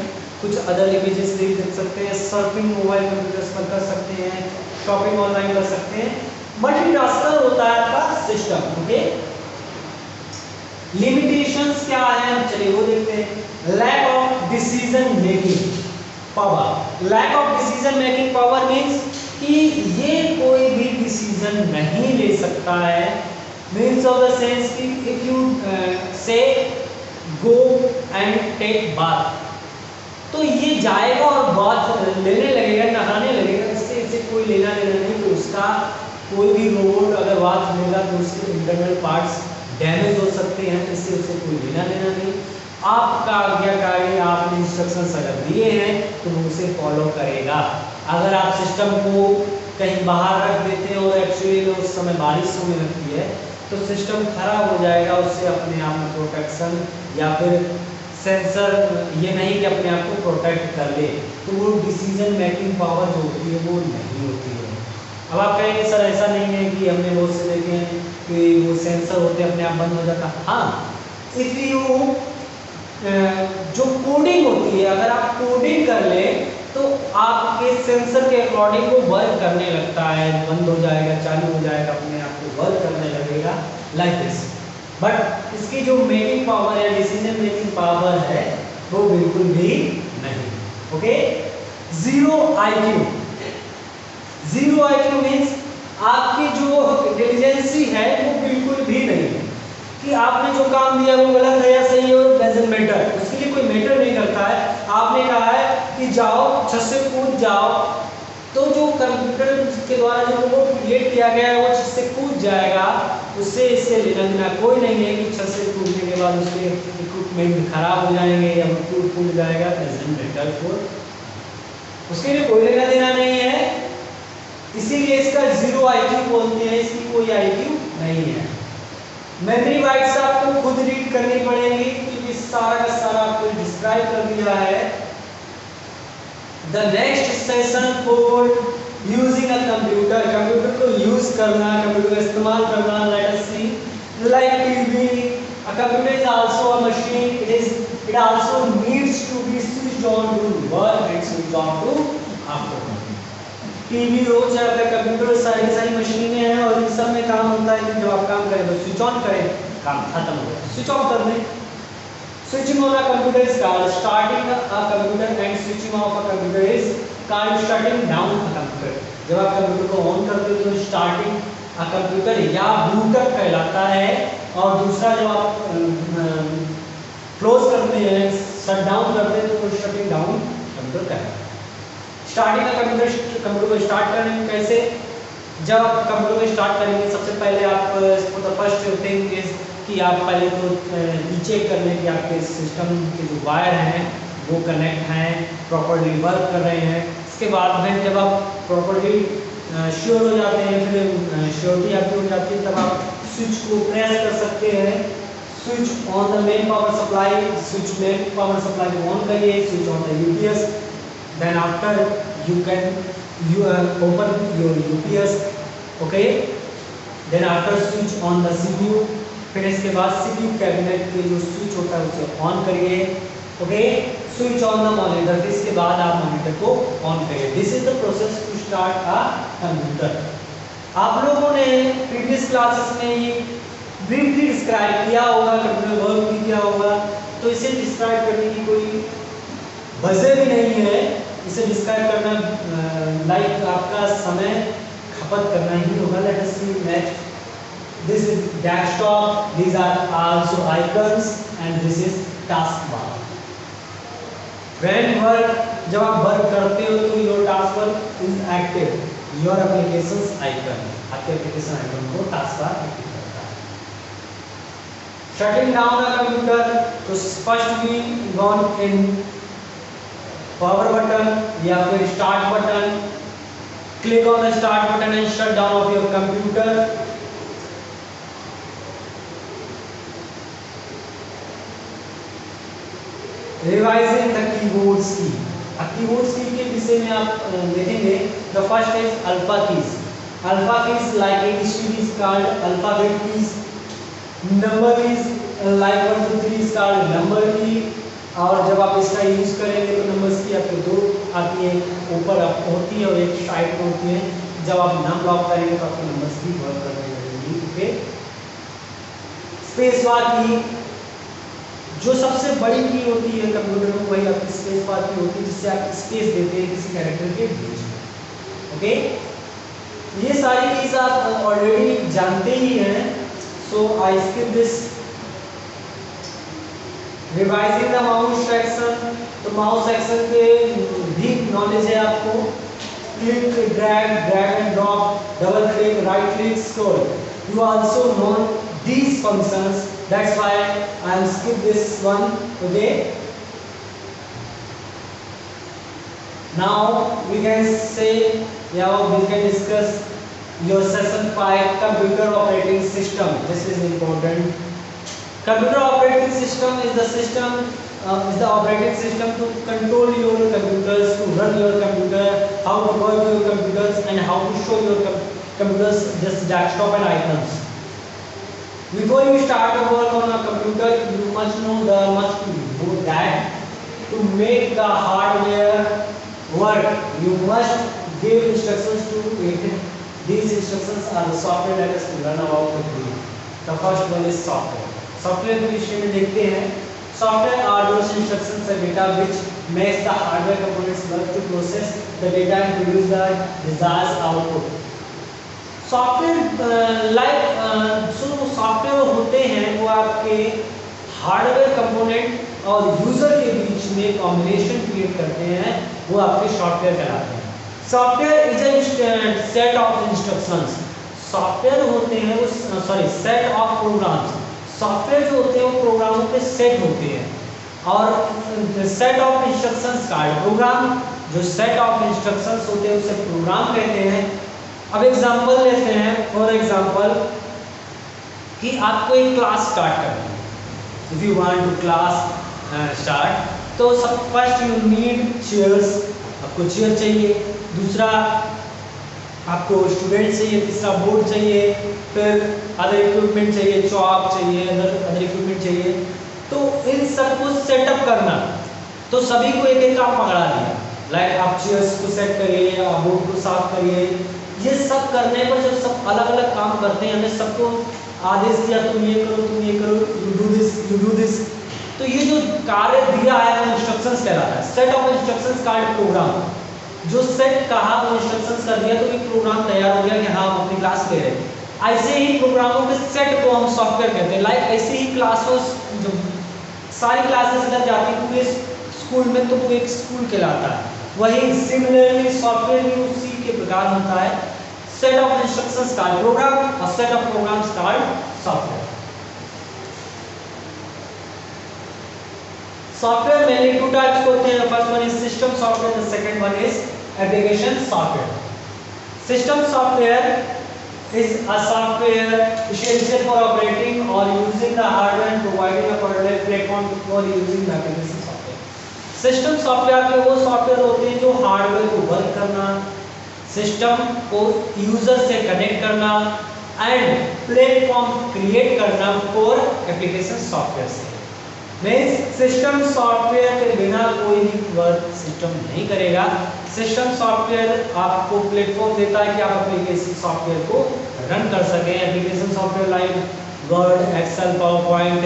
कुछ अदर इमेजेस देख सकते हैं, सर्फिंग मोबाइल कंप्यूटर्स पर कर सकते हैं, शॉपिंग ऑनलाइन कर सकते हैं। मल्टीटास्कर होता है आपका सिस्टम। ओके, लिमिटेशंस क्या है चलिए वो देखते हैं। Lack of decision making power, lack of decision making power means कि ये कोई भी डिसीजन नहीं ले सकता है। मीन्स ऑफ द सेंस कि if you say go and take bath, तो ये जाएगा और बाथ लेने लगेगा, नहाने लगेगा, इससे इसे कोई लेना देना नहीं। तो उसका कोई भी रोबोट अगर बाथ लेगा तो उसके इंटरनल पार्ट्स डैमेज हो सकते हैं, इससे उसे कोई लेना देना नहीं। आपका आज्ञाकारी, आपने इंस्ट्रक्शंस अगर दिए हैं तो वो उसे फॉलो करेगा। अगर आप सिस्टम को कहीं बाहर रख देते हैं और एक्चुअली उस समय बारिश होने लगती है तो सिस्टम खराब हो जाएगा, उससे अपने आप में प्रोटेक्शन या फिर सेंसर ये नहीं कि अपने आप को प्रोटेक्ट कर ले, तो वो डिसीजन मेकिंग पावर जो होती है वो नहीं होती है। अब आप कहेंगे सर ऐसा नहीं है कि हमने बहुत से देखे हैं कि वो सेंसर होते अपने आप बंद हो जाता। हाँ, इफ़ यू जो कोडिंग होती है, अगर आप कोडिंग कर ले तो आपके सेंसर के अकॉर्डिंग वो वर्क करने लगता है, बंद हो जाएगा, चालू हो जाएगा, अपने आप को वर्क करने लगेगा लाइक दिस। बट इसकी जो मेकिंग पावर है, डिसीजन मेकिंग पावर है, वो बिल्कुल भी नहीं। Okay, zero IQ, zero IQ means आपकी जो इंटेलिजेंसी है वो बिल्कुल भी नहीं है कि आपने जो काम दिया वो गलत है या सही है, डजंट मैटर, उसके लिए कोई मैटर नहीं करता है। आपने कहा है कि जाओ छत से कूद जाओ, तो जो कंप्यूटर के द्वारा जो रोबोट क्रिएट किया गया है वो छत से कूद जाएगा, उससे इससे लेना देना कोई नहीं है कि छत से कूदने के बाद उसके इक्विपमेंट खराब हो जाएंगे या वो टूट जाएगा, डजंट मैटर फॉर, उसके लिए कोई लेना देना नहीं है। इसीलिए इसका जीरो आईक्यू बोलते हैं, इसकी कोई आईक्यू नहीं है। मेमोरी बाइट्स आपको खुद रीड करनी पड़ेगी क्योंकि सारा का सारा आपको डिस्क्राइब कर दिया है। The next session for using a computer, computer को यूज करना, कंप्यूटर का इस्तेमाल करना, let us see like TV, a computer is also a machine, it also needs to be switched on to work and switch on to after. TV हो चाहे आपका computer, सारी मशीनें हैं और इन सब में काम होता है कि जब आप काम करें तो स्विच ऑन करें, काम खत्म हो गया, स्विच ऑफ कर दें। Switching on a computer is called starting a computer and switching off a computer is called shutting down a computer। जब आप कंप्यूटर को ऑन करते हो तो स्टार्टिंग अ कंप्यूटर या बूटअप कहलाता है, और दूसरा जब आप क्लोज करते हैं, शट डाउन करते हैं तो वो शटिंग डाउन कंप्यूटर कहलाता है। स्टार्टिंग अ कंप्यूटर को स्टार्ट करने में कैसे, जब आप कंप्यूटर को स्टार्ट करेंगे सबसे पहले आप फर्स्ट थिंग इज कि आप पहले तो चेक कर लें कि आपके सिस्टम के जो वायर हैं वो कनेक्ट हैं, प्रॉपर्ली वर्क कर रहे हैं। इसके बाद में जब आप प्रॉपर्ली श्योर हो जाते हैं, फिर श्योरिटी आपकी हो जाती है, तब आप स्विच को प्रेस कर सकते हैं। Switch on the main power supply, switch main power supply को ऑन करिए, switch on the UPS, then after you can open your UPS, okay. Then after switch on the CPU, फिर इसके बाद CPU cabinet के जो switch होता है उसे ऑन करिए, okay. Switch on the monitor, फिर इसके बाद आप मॉनिटर को ऑन करिए। This is the process to start a computer. आप लोगों ने प्रीवियस क्लासेस में ये ब्रीफली डिस्क्राइब किया होगा, कंप्यूटर वर्क भी किया होगा, तो इसे डिस्क्राइब करने की कोई वजह भी नहीं है। इसे डिस्क्राइब करना लाइक आपका समय खपत करना ही होगा। Let us see next, this is desktop, these are also icons and this is taskbar। when work, जब आप वर्क करते हो तो your taskbar is active, your applications icon, आपके एप्लीकेशन आइकन को taskbar एक्टिव करता है। shutting down a computer, तो first we gone in power button या फिर start button, click on the start button and shut down of your computer। Revising the keyboards की, keyboards की के विषय में आप देखेंगे। The first is alpha keys, alpha keys like ABCD is called alphabet keys, number keys like 1 2 3 is called number की, और जब आप इसका यूज करेंगे तो नंबर्स की आपको दो आती है, ऊपर आप होती है और एक साइड में होती है। जब आप नंबर लॉक करेंगे तो आपके नंबर्स भी वर्क करने लगेंगे, ओके। स्पेस बार की, जो सबसे बड़ी की होती है कंप्यूटर में, वही आपकी स्पेस बार की होती है, जिससे आप स्पेस देते हैं किसी कैरेक्टर के बीच में, ओके। ये सारी चीज आप ऑलरेडी जानते ही हैं, so I skip this. Revising the mouse section, तो माउस सेक्शन के भी नॉलेज है आपको। Click, drag and drop, double click, right click, scroll, you also know these functions, that's why I am skip this one, okay। now we can say, we can discuss your session 5 computer operating system। this is important। computer operating system is the system is the operating system to control your computers, to run your computer, how to work your computers and how to show your computers just desktop and icons। Before you start to work on a computer, you must know that to make the hardware work, you must give instructions to it। These instructions are the software that is to run about the group। The first one is software। Software के विषय में देखते हैं। Software are those instructions and data which makes the hardware components work to process the data and produce the desired output। Software जो software होते हैं वो आपके हार्डवेयर कंपोनेंट और यूजर के बीच में कॉम्बिनेशन क्रिएट करते हैं, वो आपके सॉफ्टवेयर कहलाते हैं। Software is a set of instructions, software होते हैं वो सेट ऑफ प्रोग्राम्स। सॉफ्टवेयर जो होते हैं वो प्रोग्रामों के सेट होते हैं, और सेट ऑफ इंस्ट्रक्शंस का प्रोग्राम, जो सेट ऑफ इंस्ट्रक्शंस होते हैं उसे प्रोग्राम कहते हैं। अब एग्जांपल लेते हैं, फॉर एग्जांपल कि आपको एक क्लास स्टार्ट करनी है, if you want to class start, तो सब फर्स्ट यू नीड चेयर्स, आपको चेयर चाहिए। दूसरा आपको स्टूडेंट चाहिए, तीसरा बोर्ड चाहिए, फिर अदर इक्विपमेंट चाहिए, चॉक चाहिए, अदर इक्विपमेंट चाहिए। तो इन सब को सेटअप करना, तो सभी को एक एक काम पकड़ा दिया, लाइक आप चेयर्स को सेट करिए, आप बोर्ड को साफ करिए। ये सब करने पर जब सब अलग अलग काम करते हैं, हमें सबको आदेश दिया तुम ये करो, तुम ये करो, यू डू दिस। तो ये जो कार्य दिया है वो इंस्ट्रक्शंस कहलाता है। Set of instructions called program, जो सेट कहा वो इंस्ट्रक्शंस कर दिया तो एक प्रोग्राम तैयार हो गया कि हाँ हम अपनी क्लास ले रहे हैं। ऐसे ही प्रोग्रामों के सेट को हम सॉफ्टवेयर कहते हैं। लाइक ऐसे ही क्लासों जो सारी क्लासेस अगर जाती है पूरे स्कूल में तो वो एक स्कूल कहलाता है। वही सिमिलरली सॉफ्टवेयर भी उसी के प्रकार होता है। Set of instructions called program और set of programs called software. Software mainly two types होते हैं। First one is system software, the second one is application software. System software is a software essential for operating or using the hardware and providing a platform for using the application software. System software के वो software होते हैं जो hardware को work करना, system को user से connect करना एंड प्लेटफॉर्म क्रिएट करना फॉर एप्लीकेशन सॉफ्टवेयर से। मीन्स सिस्टम सॉफ्टवेयर के बिना कोई भी वर्क सिस्टम नहीं करेगा। सिस्टम सॉफ्टवेयर आपको प्लेटफॉर्म देता है कि आप एप्लीकेशन सॉफ्टवेयर को रन कर सकें। Application software like Word, Excel, PowerPoint,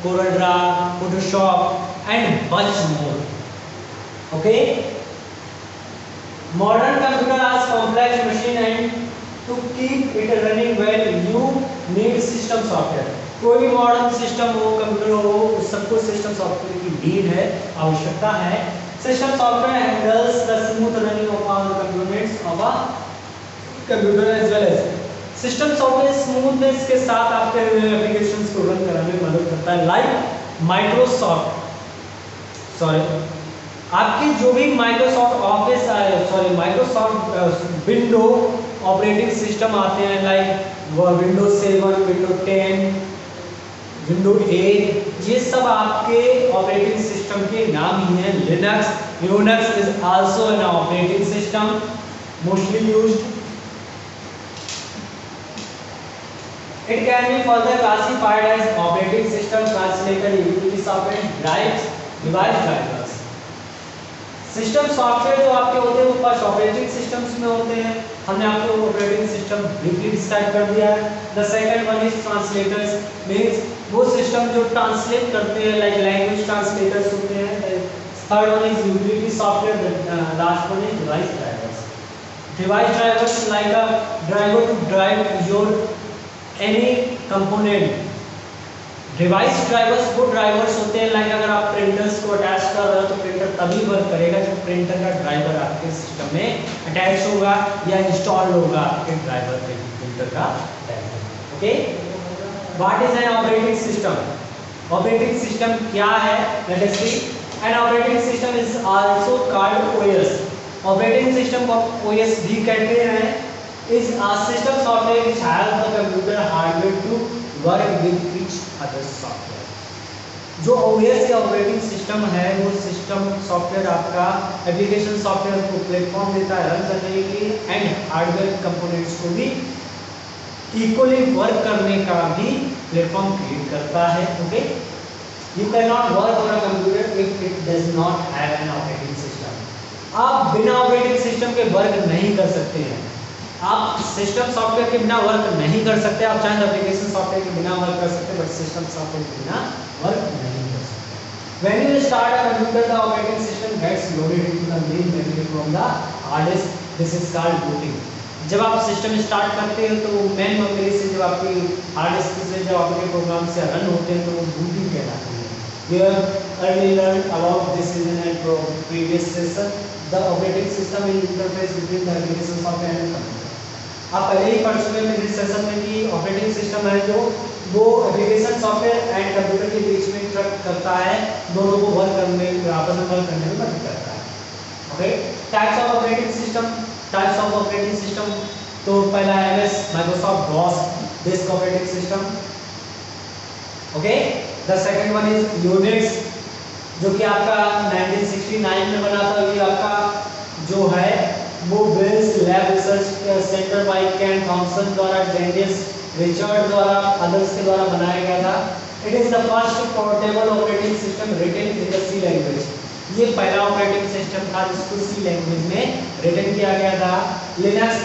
Corel Draw, Photoshop and much more. Okay, modern computer are complex machine and to keep it running well you need system software. कोई भी modern system हो, computer हो, उस सबको system software की need है, आवश्यकता है। System software handles the smooth running of all components of a computer as well as. System software smoothness के साथ आपके एप्लीकेशंस को रन कराने में मदद करता है। लाइक माइक्रोसॉफ्ट आपकी जो भी Microsoft office Microsoft window operating system आते हैं, लाइक विंडोज 7, विंडो 10, विंडो 8, ये सब आपके ऑपरेटिंग सिस्टम के नाम ही हैं। Linux is also an operating system mostly used. It can be further classified as operating system, translator, utility software, drives, device drivers. System software जो आपके होते हैं वो फर्स्ट ऑपरेटिंग सिस्टम्स में होते हैं। हमने आपको ऑपरेटिंग सिस्टम ब्रीफली डिस्क्राइब कर दिया है। The second one is translators, means वो सिस्टम जो ट्रांसलेट करते हैं, लाइक लैंग्वेज ट्रांसलेटर्स होते हैं। Third one is utility software, last one is device drivers. Device drivers like a driver to drive your any component. Device drivers वो drivers होते हैं, like अगर आप प्रिंटर्स को अटैच कर रहे हो तो प्रिंटर तभी वर्क करेगा जब प्रिंटर का ड्राइवर आपके सिस्टम में अटैच होगा या इंस्टॉल होगा आपके ड्राइवर पे, प्रिंटर का driver. Okay, what is an operating system? Operating system क्या है? Let us see. An operating system is also called OS. Operating system को ओएस भी कहते हैं। Is a system software which help the computer hardware to work with each other software. जो OS या operating system है वो system software आपका application software को प्लेटफॉर्म देता है रन करने के लिए एंड हार्डवेयर कंपोनेंट्स को भी इक्वली वर्क करने का भी प्लेटफॉर्म क्रिएट करता है। Okay, you can not work on a computer if it does not have an operating system. आप बिना ऑपरेटिंग सिस्टम के वर्क नहीं कर सकते हैं। आप सिस्टम सॉफ्टवेयर के बिना वर्क नहीं कर सकते। आप चाहे एप्लीकेशन सॉफ्टवेयर के बिना वर्क कर सकते हैं, बट सिस्टम सॉफ्टवेयर के बिना वर्क नहीं कर सकते। When you start a computer, the operating system gets loaded into the main memory from the hard disk. This is called booting. जब आप सिस्टम स्टार्ट करते हो तो मेन मेमोरी से जब आपकी हार्ड डिस्क से जब आपके प्रोग्राम से रन होते हैं तो वो बूटिंग कहलाती है। You have already learned about this in a previous session. The operating system is interface between the application software and computer. आप पहले ही पढ़ चुके हैं इस सेशन में कि ऑपरेटिंग सिस्टम है जो वो एप्लीकेशन सॉफ्टवेयर एंड कंप्यूटर के बीच में इंटरेक्ट करता है, दोनों को वर्क करने आपस में वर्क करने में मदद करता है। Okay, types of operating system. Types of operating system, तो पहला MS Microsoft DOS disk operating system. Okay, the second one is Unix जो कि आपका 1969 में बना था। ये आपका जो है वो Bells lab research centre by Ken Thompson द्वारा, डेनिस रिचर्ड द्वारा, अदर्स के द्वारा बनाया गया था। It is the first portable operating system written in the C language. ये पहला ऑपरेटिंग सिस्टम था जिसको सी लैंग्वेज में रिटन किया गया था। लिनक्स,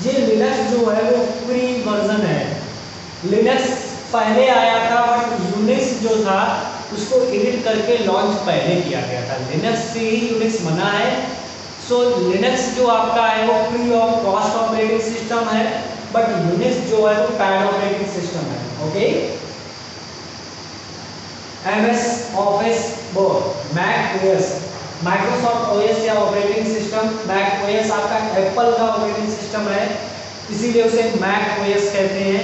ये लिनक्स जो है वो फ्री वर्जन है। लिनक्स पहले आया था बट यूनिक्स जो था उसको एडिट करके लॉन्च पहले किया गया था। लिनक्स से ही यूनिक्स बना है। सो लिनक्स जो आपका है वो free of cost operating system है, बट यूनिक्स जो है वो पेड ऑपरेटिंग सिस्टम है। Okay, MS office board, Mac OS, Microsoft OS या ऑपरेटिंग सिस्टम। मैक ओएस आपका एप्पल का ऑपरेटिंग सिस्टम है, इसीलिए उसे मैक ओएस कहते हैं।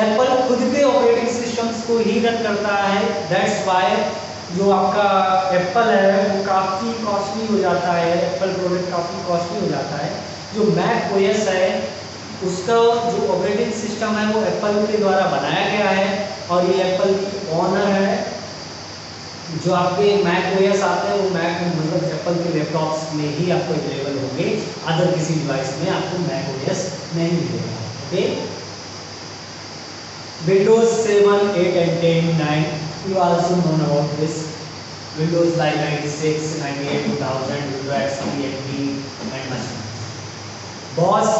एप्पल खुद के ऑपरेटिंग सिस्टम्स को ही रन करता है, दैट्स वाई जो आपका एप्पल है वो काफ़ी कॉस्टली हो जाता है, एप्पल प्रोडक्ट काफ़ी कॉस्टली हो जाता है। जो मैक ओएस है उसका जो ऑपरेटिंग सिस्टम है वो एप्पल के द्वारा बनाया गया है और ये एप्पल की ऑनर है। जो आपके मैक ओएस आते हैं वो मैक मतलब एप्पल के लैपटॉप्स में ही आपको अवेलेबल होंगे, अदर किसी डिवाइस में आपको मैक ओएस नहीं मिलेगा। Okay, Windows 7, 8 and 10, 9, you also know about this. Windows like 96, 98, 2000, Windows XP, XP and much more. BOS,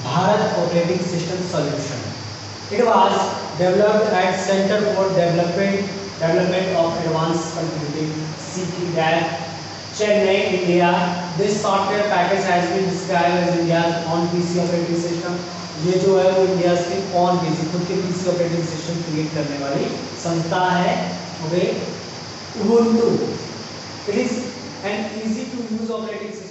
Bharat Operating System Solution. It was developed at Center for Development of Advanced Computing, CTDAC, Chennai, India. This software package has been described as India's own PC operating system. ये जो है वो India के on PC, खुद के PC operating system create करने वाली संस्था है। Okay, Ubuntu, it is an easy to use operating system